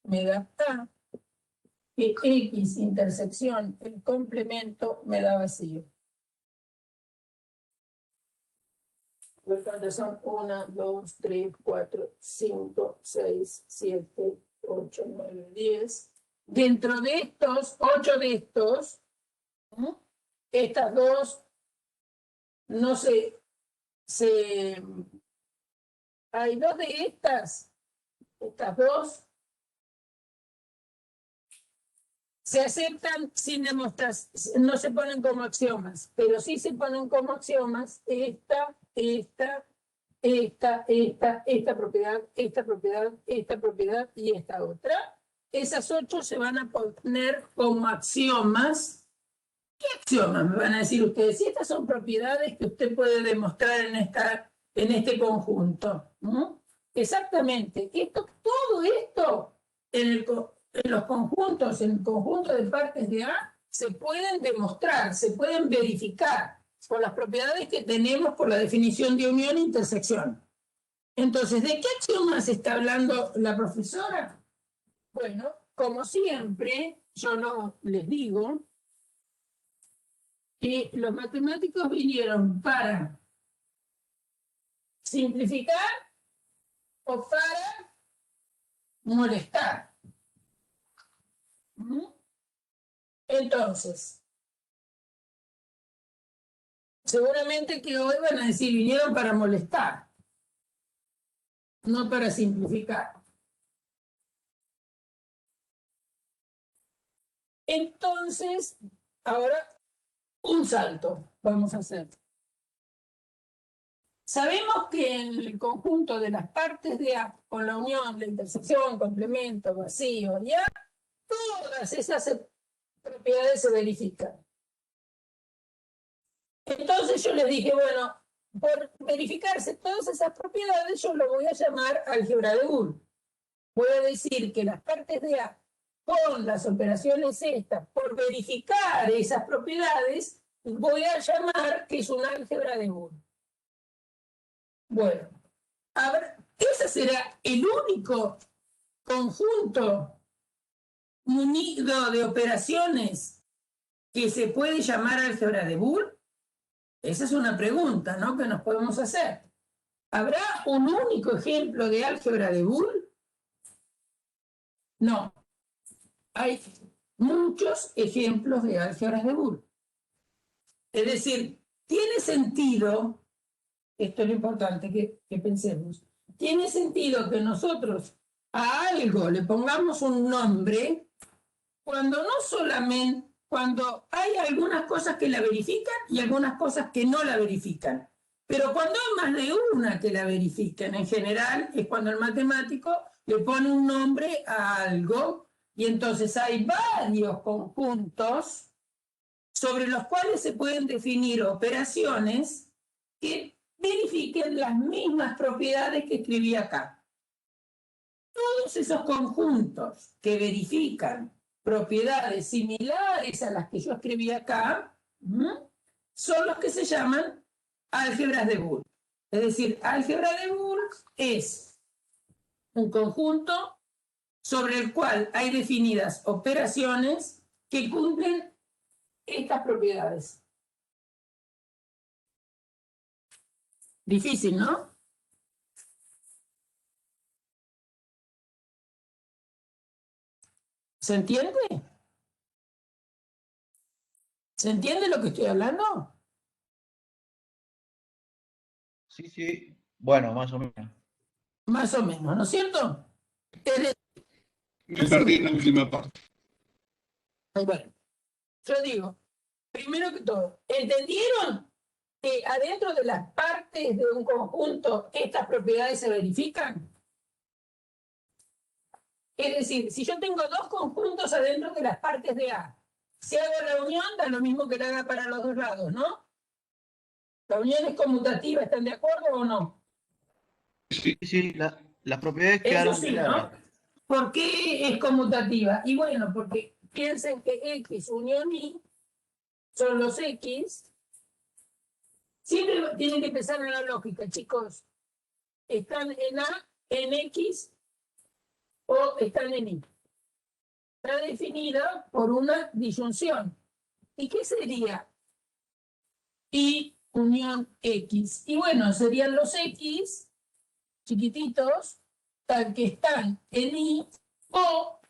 me da A, que X intersección el complemento me da vacío. Entonces son 1, 2, 3, 4, 5, 6, 7, 8, 9, 10. Dentro de estos, 8 de estos, estas dos, no sé, hay dos de estas dos, se aceptan sin demostrar, no se ponen como axiomas, pero sí se ponen como axiomas esta propiedad, esta propiedad y esta otra. Esas 8 se van a poner como axiomas. ¿Qué axiomas? Me van a decir ustedes. Si estas son propiedades que usted puede demostrar en este conjunto. ¿No? Exactamente. Todo esto en los conjuntos, en el conjunto de partes de A, se pueden demostrar, se pueden verificar por las propiedades que tenemos por la definición de unión e intersección. Entonces, ¿de qué axiomas está hablando la profesora? Bueno, como siempre, yo no les digo que los matemáticos vinieron para simplificar o para molestar. Entonces, seguramente que hoy van a decir, vinieron para molestar, no para simplificar. Entonces, ahora un salto vamos a hacer. Sabemos que en el conjunto de las partes de A, con la unión, la intersección, complemento, vacío y A, todas esas propiedades se verifican. Entonces yo les dije, bueno, por verificarse todas esas propiedades, yo lo voy a llamar álgebra de Boole. Voy a decir que las partes de A con las operaciones estas, por verificar esas propiedades, voy a llamar que es un álgebra de Boole. Bueno, a ver, ese será el único conjunto unido de operaciones que se puede llamar álgebra de Boole. Esa es una pregunta, ¿no?, que nos podemos hacer. ¿Habrá un único ejemplo de álgebra de Boole? No. Hay muchos ejemplos de álgebras de Boole. Es decir, tiene sentido, esto es lo importante que pensemos, tiene sentido que nosotros a algo le pongamos un nombre cuando no solamente, cuando hay algunas cosas que la verifican y algunas cosas que no la verifican. Pero cuando hay más de una que la verifican, en general, es cuando el matemático le pone un nombre a algo y entonces hay varios conjuntos sobre los cuales se pueden definir operaciones que verifiquen las mismas propiedades que escribí acá. Todos esos conjuntos que verifican propiedades similares a las que yo escribí acá, son los que se llaman álgebras de Boole. Es decir, álgebra de Boole es un conjunto sobre el cual hay definidas operaciones que cumplen estas propiedades. Difícil, ¿no? ¿Se entiende? ¿Se entiende lo que estoy hablando? Sí, sí. Bueno, más o menos. Más o menos, ¿no es cierto? Me perdí en la última parte. Bueno, yo digo, primero que todo, ¿entendieron que adentro de las partes de un conjunto estas propiedades se verifican? Es decir, si yo tengo dos conjuntos adentro de las partes de A, si hago la unión, da lo mismo que la haga para los dos lados, ¿no? La unión es conmutativa, ¿están de acuerdo o no? Sí, sí, las propiedades Eso quedaron sí, ¿no? claras. ¿Por qué es conmutativa? Y bueno, porque piensen que X unión Y son los X. Siempre tienen que pensar en la lógica, chicos. ¿Están en A, en X o están en Y? Está definida por una disyunción. ¿Y qué sería Y unión X? Y bueno, serían los X chiquititos, tal que están en Y o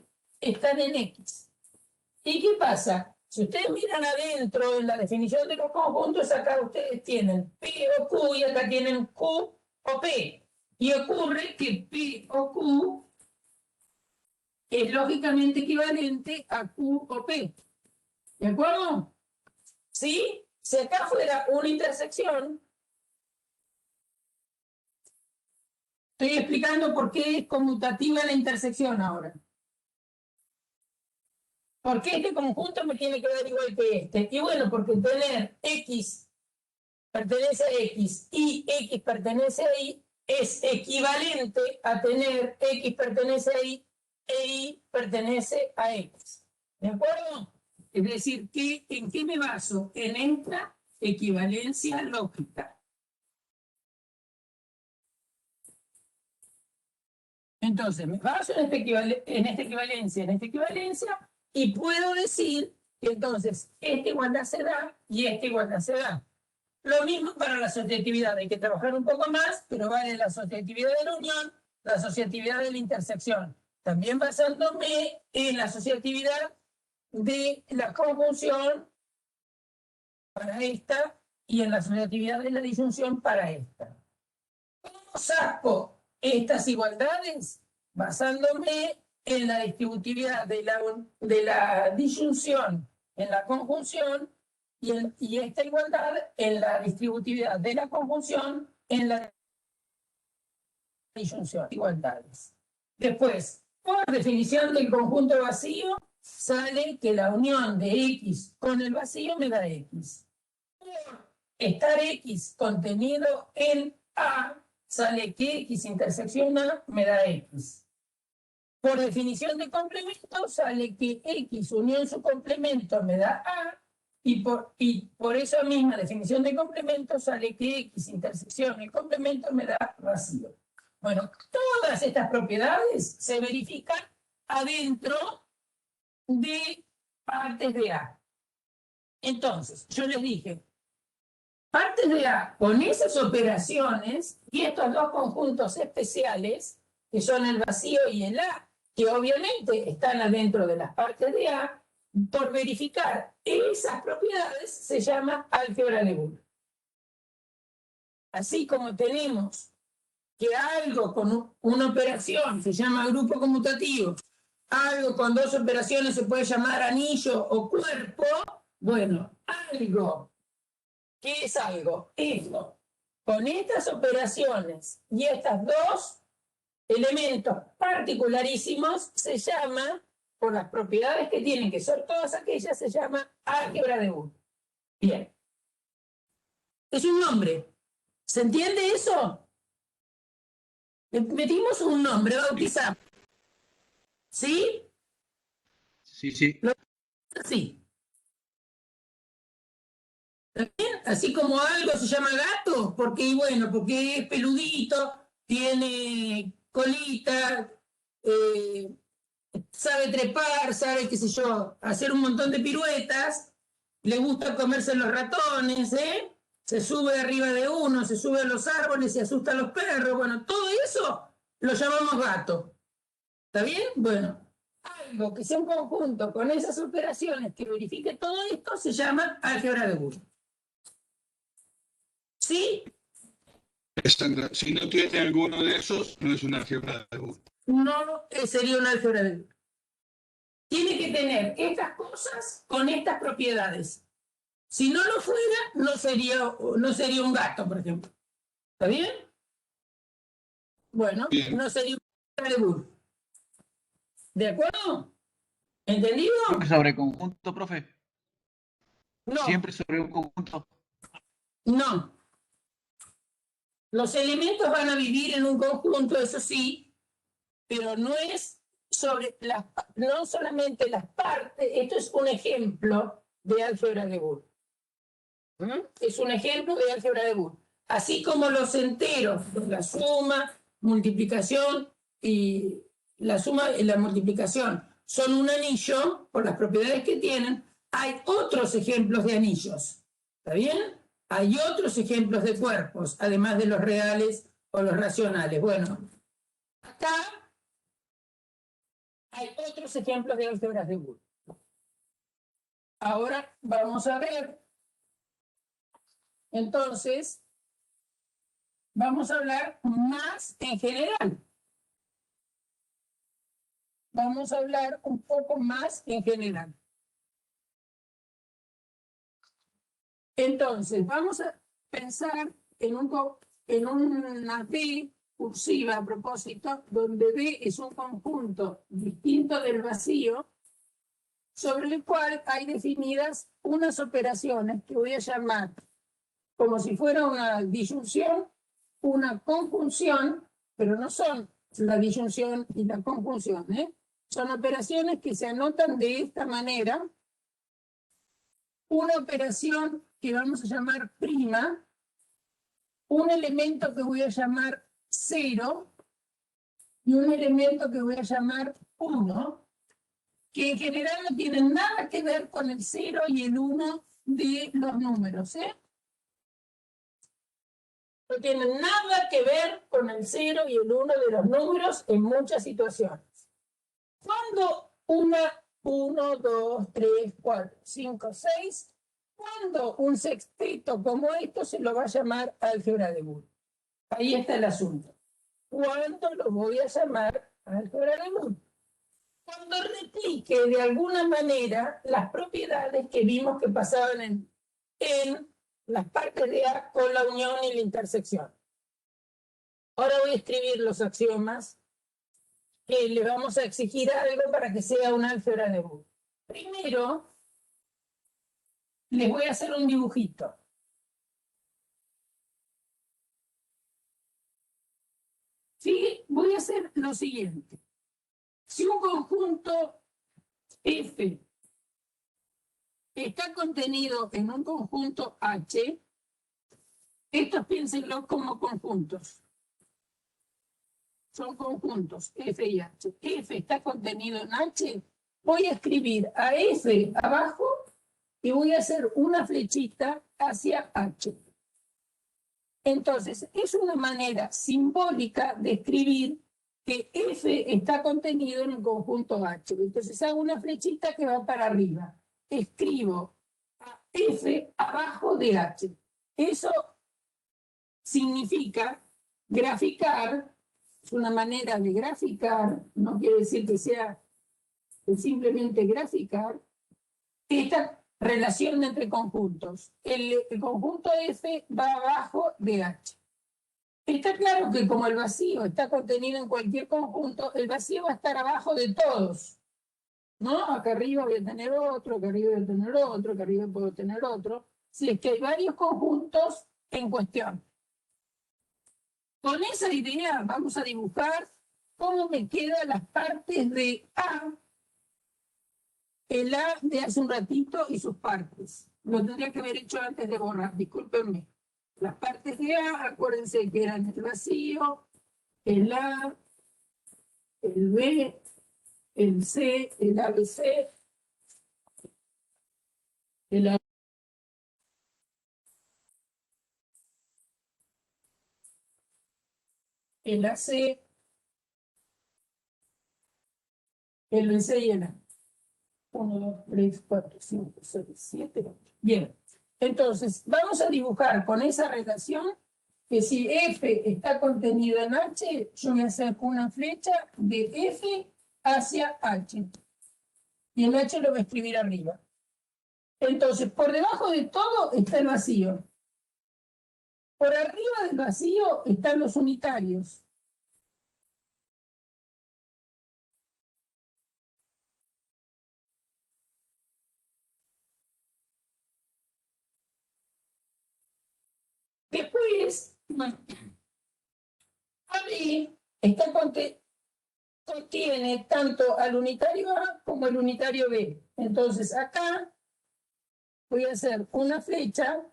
están en X. ¿Y qué pasa? Si ustedes miran adentro en la definición de los conjuntos, acá ustedes tienen P o Q y acá tienen Q o P. Y ocurre que P o Q es lógicamente equivalente a Q o P. ¿De acuerdo? ¿Sí? Si acá fuera una intersección, estoy explicando por qué es conmutativa la intersección ahora. ¿Por qué este conjunto me tiene que dar igual que este? Y bueno, porque tener X pertenece a X y X pertenece a Y es equivalente a tener X pertenece a Y e Y pertenece a X. ¿De acuerdo? Es decir, ¿en qué me baso? En esta equivalencia lógica. Entonces, me baso en esta equivalencia, y puedo decir que entonces esta igualdad se da y esta igualdad se da. Lo mismo para la asociatividad, hay que trabajar un poco más, pero vale la asociatividad de la unión, la asociatividad de la intersección. También basándome en la asociatividad de la conjunción para esta y en la asociatividad de la disyunción para esta. ¿Cómo saco estas igualdades? Basándome en la distributividad de la disyunción en la conjunción y esta igualdad en la distributividad de la conjunción en la disyunción. Igualdades. Después, por definición del conjunto vacío, sale que la unión de X con el vacío me da X. Por estar X contenido en A, sale que X intersección A me da X. Por definición de complemento, sale que X unión su complemento me da A, y por esa misma definición de complemento sale que X intersección el complemento me da vacío. Bueno, todas estas propiedades se verifican adentro de partes de A. Entonces, yo les dije, partes de A con esas operaciones y estos dos conjuntos especiales, que son el vacío y el A, que obviamente están adentro de las partes de A, por verificar esas propiedades se llama álgebra de Boole. Así como tenemos que algo con una operación se llama grupo conmutativo, algo con dos operaciones se puede llamar anillo o cuerpo, bueno, algo, ¿qué es algo? Esto. Con estas operaciones y estos dos elementos particularísimos se llama, por las propiedades que tienen, que son todas aquellas, se llama álgebra de Boole. Bien. Es un nombre. ¿Se entiende eso? Metimos un nombre, bautizamos. ¿Sí? Sí, sí. Así. ¿También? Así como algo se llama gato, porque es peludito, tiene colita, sabe trepar, sabe, qué sé yo, hacer un montón de piruetas, le gusta comerse los ratones, se sube arriba de uno, se sube a los árboles y asusta a los perros, bueno, todo eso lo llamamos gato. ¿Está bien? Bueno, algo que sea un conjunto con esas operaciones que verifique todo esto se llama álgebra de Boole. ¿Sí? Si no tiene alguno de esos, no es una álgebra de Boole. No sería un álgebra de Boole. Tiene que tener estas cosas con estas propiedades. Si no lo fuera, no sería un gato, por ejemplo. ¿Está bien? Bueno, Bien. no sería un álgebra de Boole. ¿De acuerdo? ¿Entendido? ¿Siempre sobre conjunto, profe? No. ¿Siempre sobre un conjunto? No. Los elementos van a vivir en un conjunto, eso sí, pero no es no solamente las partes. Esto es un ejemplo de álgebra de Boole. Es un ejemplo de álgebra de Boole. Así como los enteros, la suma, multiplicación y la suma y la multiplicación son un anillo por las propiedades que tienen, hay otros ejemplos de anillos. ¿Está bien? Hay otros ejemplos de cuerpos, además de los reales o los racionales. Bueno, acá hay otros ejemplos de álgebras de Boole. Ahora vamos a ver. Entonces, vamos a hablar más en general. vamos a hablar un poco más en general. Entonces, vamos a pensar en una B cursiva a propósito, donde B es un conjunto distinto del vacío, sobre el cual hay definidas unas operaciones que voy a llamar como si fuera una disyunción, una conjunción, pero no son la disyunción y la conjunción, ¿eh? Son operaciones que se anotan de esta manera. Una operación que vamos a llamar prima, un elemento que voy a llamar 0 y un elemento que voy a llamar 1, que en general no tienen nada que ver con el 0 y el 1 de los números, ¿eh? No tienen nada que ver con el 0 y el 1 de los números en muchas situaciones. Cuando 1, 2, 3, 4, 5, 6, cuando un sexteto como esto se lo va a llamar álgebra de Boole. Ahí está el asunto. ¿Cuándo lo voy a llamar álgebra de Boole? Cuando replique de alguna manera las propiedades que vimos que pasaban en las partes de A con la unión y la intersección. Ahora voy a escribir los axiomas que le vamos a exigir algo para que sea un álgebra de Boole. Primero, les voy a hacer un dibujito. Sí, voy a hacer lo siguiente. Si un conjunto F está contenido en un conjunto H, estos piénsenlo como conjuntos. Son conjuntos F y H. F está contenido en H. Voy a escribir a F abajo y voy a hacer una flechita hacia H. Entonces, es una manera simbólica de escribir que F está contenido en un conjunto H. Entonces hago una flechita que va para arriba. Escribo a F abajo de H. Eso significa graficar, es una manera de graficar, no quiere decir que sea simplemente graficar, esta relación entre conjuntos. El conjunto F va abajo de H. Está claro que como el vacío está contenido en cualquier conjunto, el vacío va a estar abajo de todos, ¿no? Acá arriba voy a tener otro, acá arriba voy a tener otro, acá arriba puedo tener otro. Si es que hay varios conjuntos en cuestión. Con esa idea vamos a dibujar cómo me quedan las partes de A, el A de hace un ratito y sus partes. Lo tendría que haber hecho antes de borrar, discúlpenme. Las partes de A, acuérdense que eran el vacío, el A, el B, el C, el ABC, el A. El AC, el BC y el A. 1, 2, 3, 4, 5, 6, 7, 8. Bien. Entonces, vamos a dibujar con esa relación que si F está contenido en H, yo voy a hacer una flecha de F hacia H. Y el H lo voy a escribir arriba. Entonces, por debajo de todo está el vacío. Por arriba del vacío están los unitarios. Después, AB contiene tanto al unitario A como al unitario B. Entonces, acá voy a hacer una flecha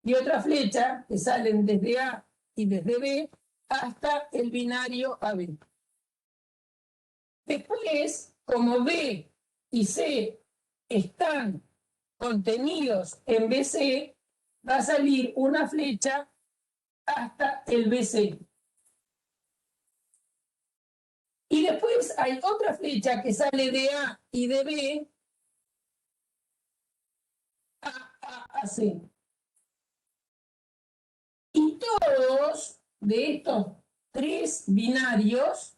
y otra flecha que salen desde A y desde B hasta el binario AB. Después, como B y C están contenidos en BC, va a salir una flecha hasta el BC. Y después hay otra flecha que sale de A y de B a C. Y todos de estos tres binarios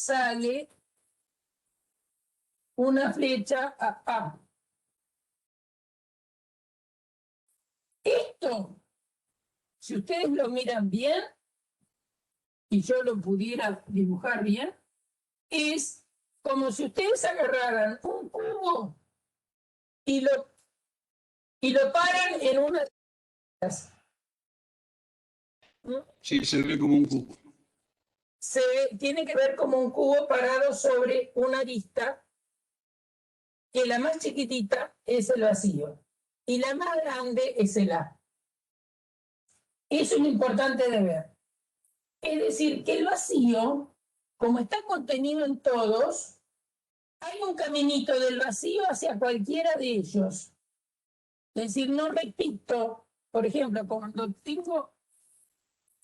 sale una flecha a A. Esto, si ustedes lo miran bien, y yo lo pudiera dibujar bien, es como si ustedes agarraran un cubo y lo paran en una de las. Sí, se ve como un cubo. Tiene que ver como un cubo parado sobre una arista, que la más chiquitita es el vacío y la más grande es el A. Eso es lo importante de ver. Es decir, que el vacío, como está contenido en todos, hay un caminito del vacío hacia cualquiera de ellos. Es decir, no repito, por ejemplo, cuando tengo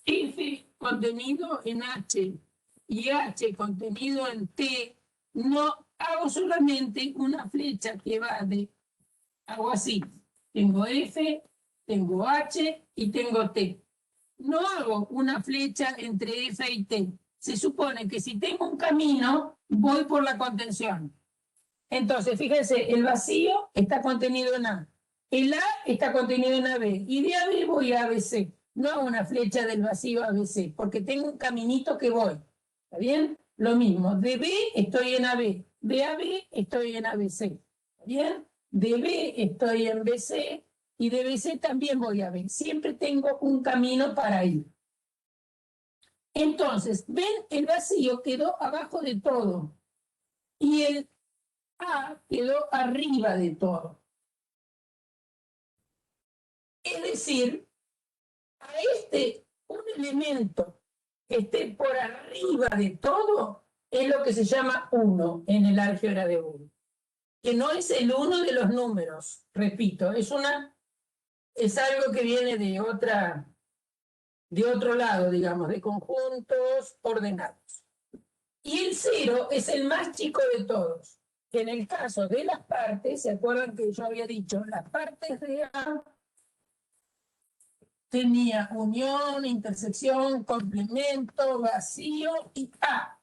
F contenido en H y H contenido en T, no hago solamente una flecha que va hago así, tengo F, tengo H y tengo T. No hago una flecha entre F y T. Se supone que si tengo un camino, voy por la contención. Entonces, fíjense, el vacío está contenido en A. El A está contenido en AB. Y de AB voy a ABC. No hago una flecha del vacío a ABC, porque tengo un caminito que voy. ¿Está bien? Lo mismo. De B estoy en AB. De AB estoy en ABC. ¿Está bien? De B estoy en BC. Y de BC también voy a B. Siempre tengo un camino para ir. Entonces, ven, el vacío quedó abajo de todo. Y el A quedó arriba de todo. Es decir, a un elemento que esté por arriba de todo, es lo que se llama 1 en el álgebra de 1. Que no es el 1 de los números, repito, es algo que viene de otro lado, digamos, de conjuntos ordenados. Y el 0 es el más chico de todos. Que en el caso de las partes, ¿se acuerdan que yo había dicho? Las partes de A tenía unión, intersección, complemento, vacío y A.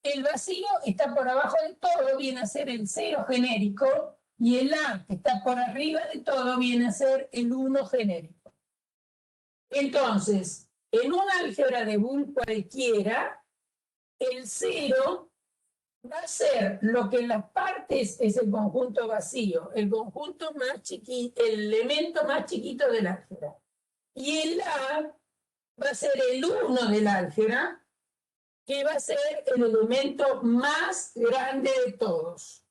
El vacío está por abajo de todo, viene a ser el 0 genérico, y el A, que está por arriba de todo, viene a ser el 1 genérico. Entonces, en un álgebra de Boole cualquiera, el 0 va a ser lo que en las partes es el conjunto vacío, el conjunto más chiquito, el elemento más chiquito del álgebra. Y el A va a ser el 1 del álgebra, que va a ser el elemento más grande de todos.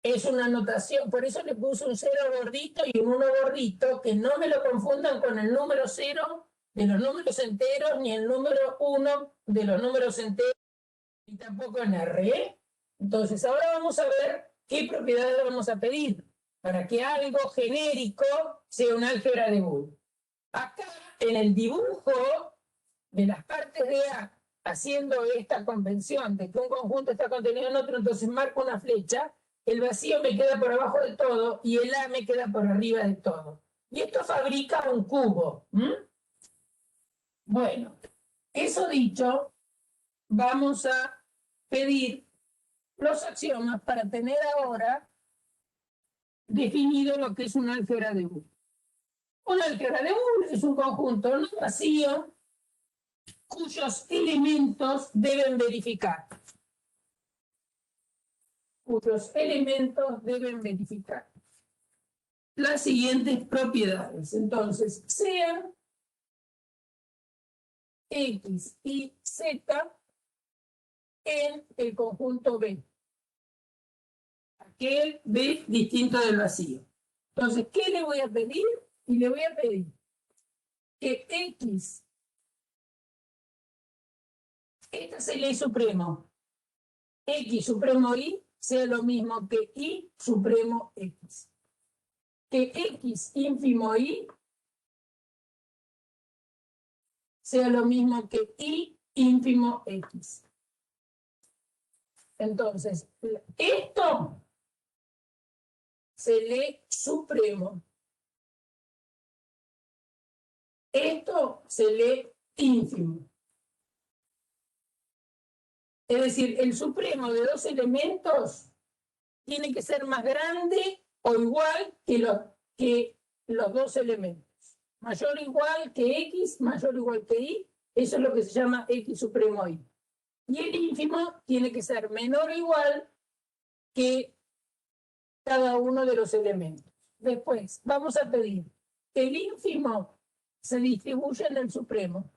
Es una notación, por eso le puse un 0 gordito y un 1 gordito, que no me lo confundan con el número 0 de los números enteros, ni el número 1 de los números enteros, y tampoco en R. Entonces, ahora vamos a ver qué propiedades vamos a pedir para que algo genérico sea un álgebra de Boole. Acá, en el dibujo de las partes de A, haciendo esta convención de que un conjunto está contenido en otro, entonces marco una flecha, el vacío me queda por abajo de todo y el A me queda por arriba de todo. Y esto fabrica un cubo. Bueno, eso dicho, vamos a pedir los axiomas para tener ahora definido lo que es un álgebra de Boole. Un álgebra de Boole es un conjunto no vacío cuyos elementos deben verificar. Las siguientes propiedades. Entonces, sean X y Z en el conjunto B. Aquel B distinto del vacío. Entonces, ¿qué le voy a pedir? Y le voy a pedir que X, este es el I supremo, X supremo Y sea lo mismo que Y supremo X. Que X ínfimo Y sea lo mismo que Y ínfimo X. Entonces, esto se lee supremo. Esto se lee ínfimo. Es decir, el supremo de dos elementos tiene que ser más grande o igual que los dos elementos. Mayor o igual que X, mayor o igual que Y, eso es lo que se llama X supremo Y. Y el ínfimo tiene que ser menor o igual que cada uno de los elementos. Después, vamos a pedir que el ínfimo se distribuya en el supremo.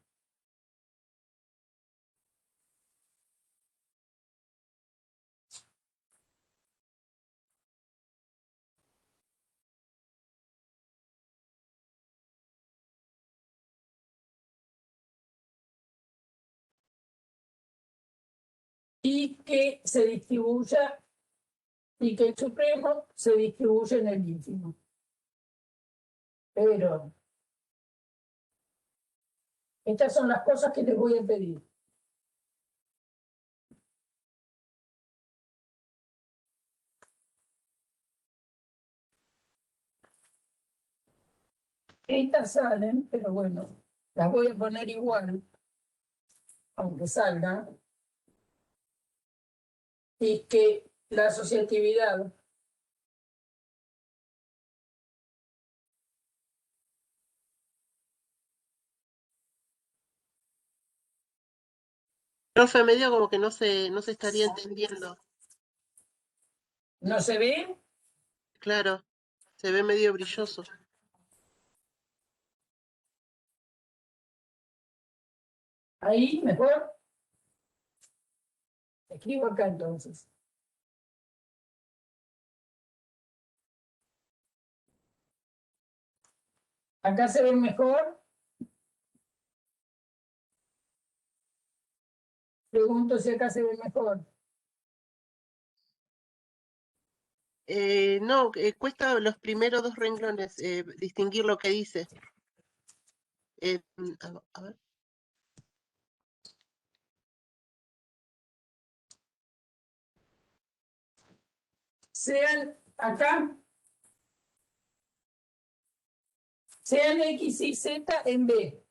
Y que se distribuya, y que el supremo se distribuya en el ínfimo. Pero estas son las cosas que les voy a pedir. Estas salen, pero bueno, las voy a poner igual, aunque salgan. Y que la asociatividad Profe, medio como que no se estaría entendiendo. no se ve. Claro, se ve medio brilloso. Ahí, mejor. Escribo acá entonces. Acá se ve mejor. Pregunto si acá se ve mejor. No, cuesta los primeros dos renglones distinguir lo que dice. A ver. Sean acá. Sean X y Z en B.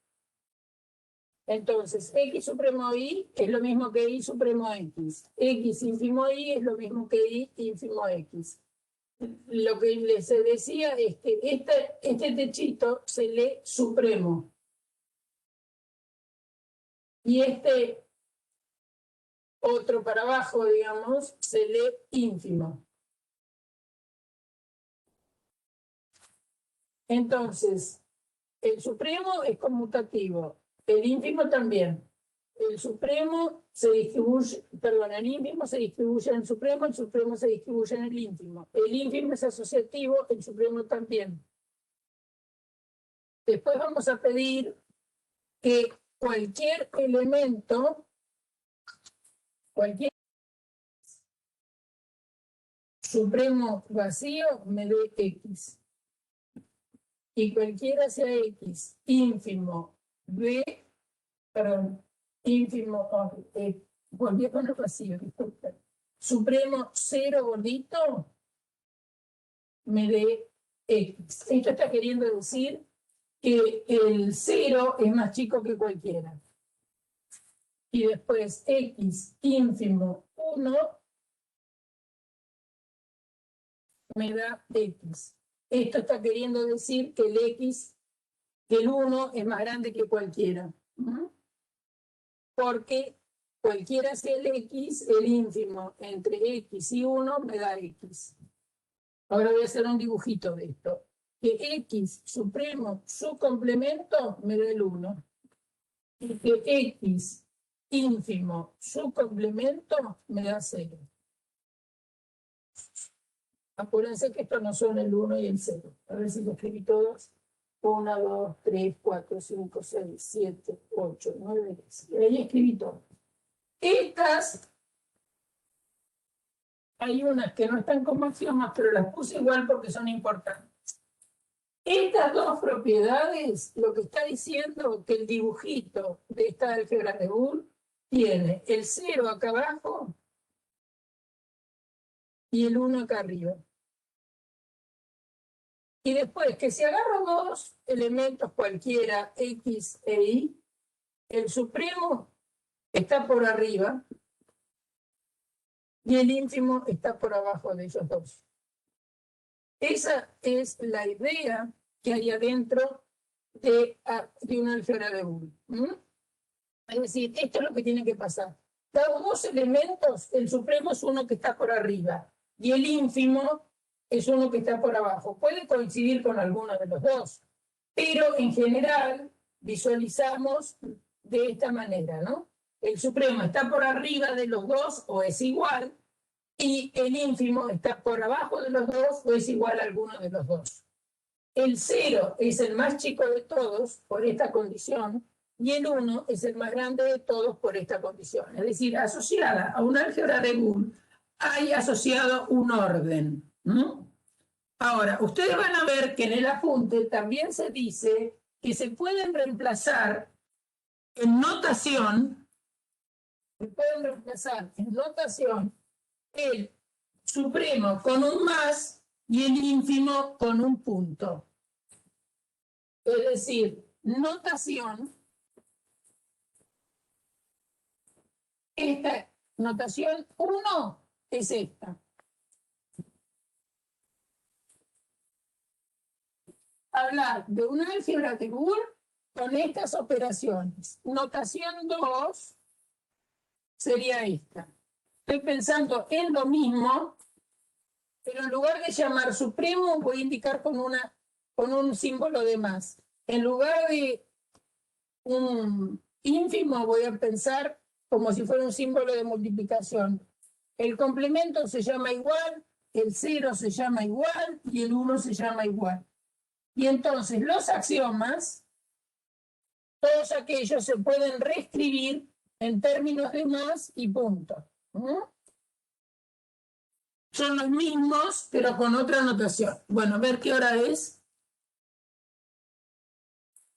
Entonces, X supremo Y es lo mismo que Y supremo X. X ínfimo Y es lo mismo que Y ínfimo X. Lo que les decía es que este techito se lee supremo. Y este otro para abajo, digamos, se lee ínfimo. Entonces, el supremo es conmutativo, el ínfimo también. El supremo se distribuye, perdón, el ínfimo se distribuye en el supremo se distribuye en el ínfimo. El ínfimo es asociativo, el supremo también. Después vamos a pedir que cualquier elemento, cualquier supremo vacío me dé X. Y cualquiera sea X, ínfimo, B, perdón, ínfimo, volví a poner vacío, disculpen. Supremo 0 gordito, me dé X. Esto está queriendo decir que el 0 es más chico que cualquiera. Y después X ínfimo 1 me da X. Esto está queriendo decir que el X, que el 1 es más grande que cualquiera. Porque cualquiera sea el X, el ínfimo entre X y 1 me da X. Ahora voy a hacer un dibujito de esto. Que X supremo, su complemento, me da el 1. Y que X ínfimo, su complemento, me da 0. Acuérdense que estos no son el 1 y el 0. A ver si lo escribí todos. 1, 2, 3, 4, 5, 6, 7, 8, 9, 10. Y ahí escribí todo. Estas, hay unas que no están como axiomas, pero las puse igual porque son importantes. Estas dos propiedades, lo que está diciendo que el dibujito de esta álgebra de Boole tiene el 0 acá abajo y el 1 acá arriba. Y después que si agarro dos elementos cualquiera, X e Y, el supremo está por arriba y el ínfimo está por abajo de ellos dos. Esa es la idea que hay adentro de un álgebra de Boole. Es decir, esto es lo que tiene que pasar. Dados dos elementos, el supremo es uno que está por arriba y el ínfimo es uno que está por abajo. Puede coincidir con alguno de los dos, pero en general visualizamos de esta manera, ¿no? El supremo está por arriba de los dos o es igual, y el ínfimo está por abajo de los dos o es igual a alguno de los dos. El 0 es el más chico de todos por esta condición, y el 1 es el más grande de todos por esta condición. Es decir, asociada a un álgebra de Boole, hay asociado un orden. Ahora, ustedes van a ver que en el apunte también se dice que se pueden reemplazar en notación, el supremo con un más y el ínfimo con un punto. Es decir, notación, esta notación 1 es esta. Hablar de un álgebra de Boole con estas operaciones. Notación 2 sería esta. Estoy pensando en lo mismo, pero en lugar de llamar supremo voy a indicar con un símbolo de más. En lugar de un ínfimo voy a pensar como si fuera un símbolo de multiplicación. El complemento se llama igual, el 0 se llama igual y el 1 se llama igual. Y entonces los axiomas, todos aquellos se pueden reescribir en términos de más y punto. Son los mismos, pero con otra notación. Bueno, a ver qué hora es.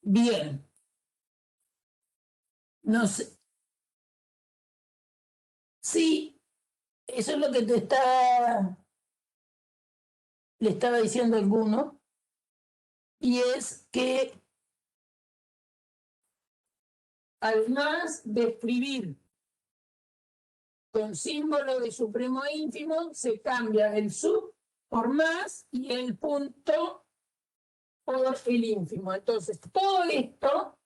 Bien. No sé. Sí, eso es lo que le estaba diciendo alguno. Y es que además de escribir con símbolo de supremo e ínfimo, se cambia el sub por más y el punto por el ínfimo. Entonces, todo esto,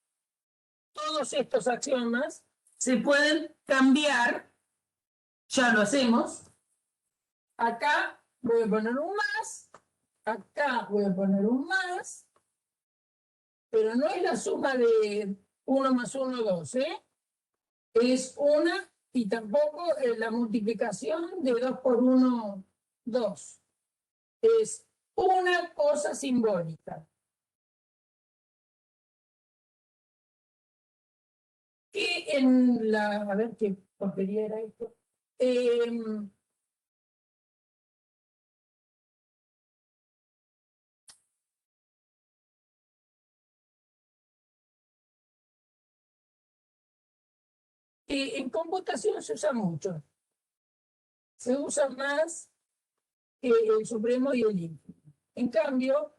todos estos axiomas, se pueden cambiar, ya lo hacemos. Acá voy a poner un más, acá voy a poner un más, pero no es la suma de 1 más 1, 2, ¿eh? Es una, y tampoco es la multiplicación de 2 por 1, 2. Es una cosa simbólica. Que en la, a ver qué porquería era esto. En computación se usa mucho. Se usa más que el supremo y el ínfimo. En cambio,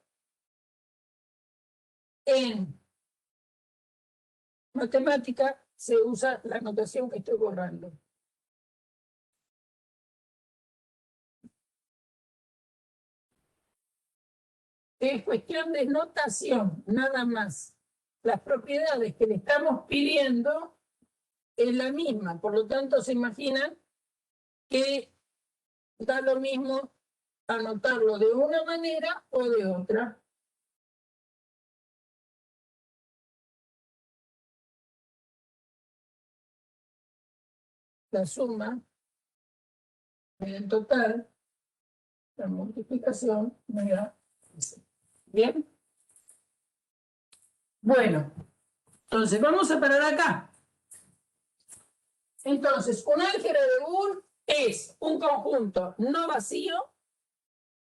en matemática se usa la notación que estoy borrando. Es cuestión de notación, nada más. Las propiedades que le estamos pidiendo es la misma, por lo tanto se imaginan que da lo mismo anotarlo de una manera o de otra. La suma del total, la multiplicación, me da. ¿Bien? Bueno, entonces vamos a parar acá. Entonces, un álgebra de Boole es un conjunto no vacío,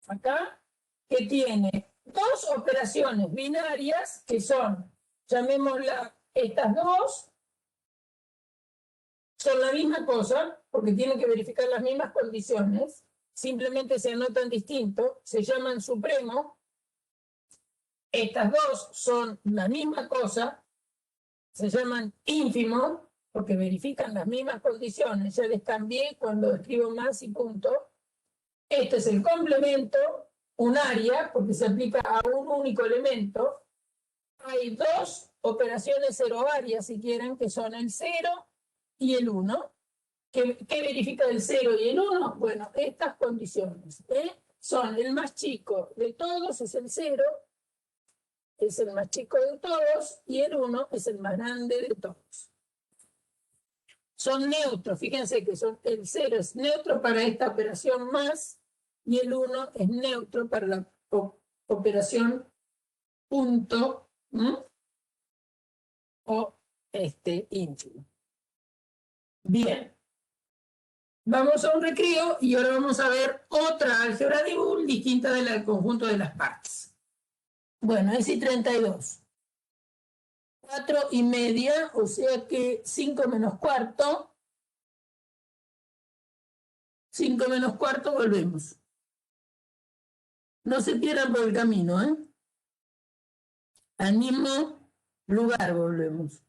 acá, que tiene dos operaciones binarias que son, llamémosla, estas dos, son la misma cosa, porque tienen que verificar las mismas condiciones, simplemente se anotan distinto, se llaman supremo. Estas dos son la misma cosa, se llaman ínfimo, porque verifican las mismas condiciones. Ya les cambié cuando escribo más y punto. Este es el complemento, un área, porque se aplica a un único elemento. Hay dos operaciones cero varias, si quieren, que son el 0 y el 1. ¿Qué verifica el 0 y el 1? Bueno, estas condiciones. Son el más chico de todos, es el 0, es el más chico de todos, y el 1 es el más grande de todos. Son neutros, fíjense que el 0 es neutro para esta operación más, y el 1 es neutro para la operación punto o ínfimo. Bien. Vamos a un recreo y ahora vamos a ver otra álgebra de Boole distinta del conjunto de las partes. Bueno, es y 32. 4:30, o sea que 5 menos cuarto. 5 menos cuarto, volvemos. No se pierdan por el camino, ¿eh? Al mismo lugar volvemos.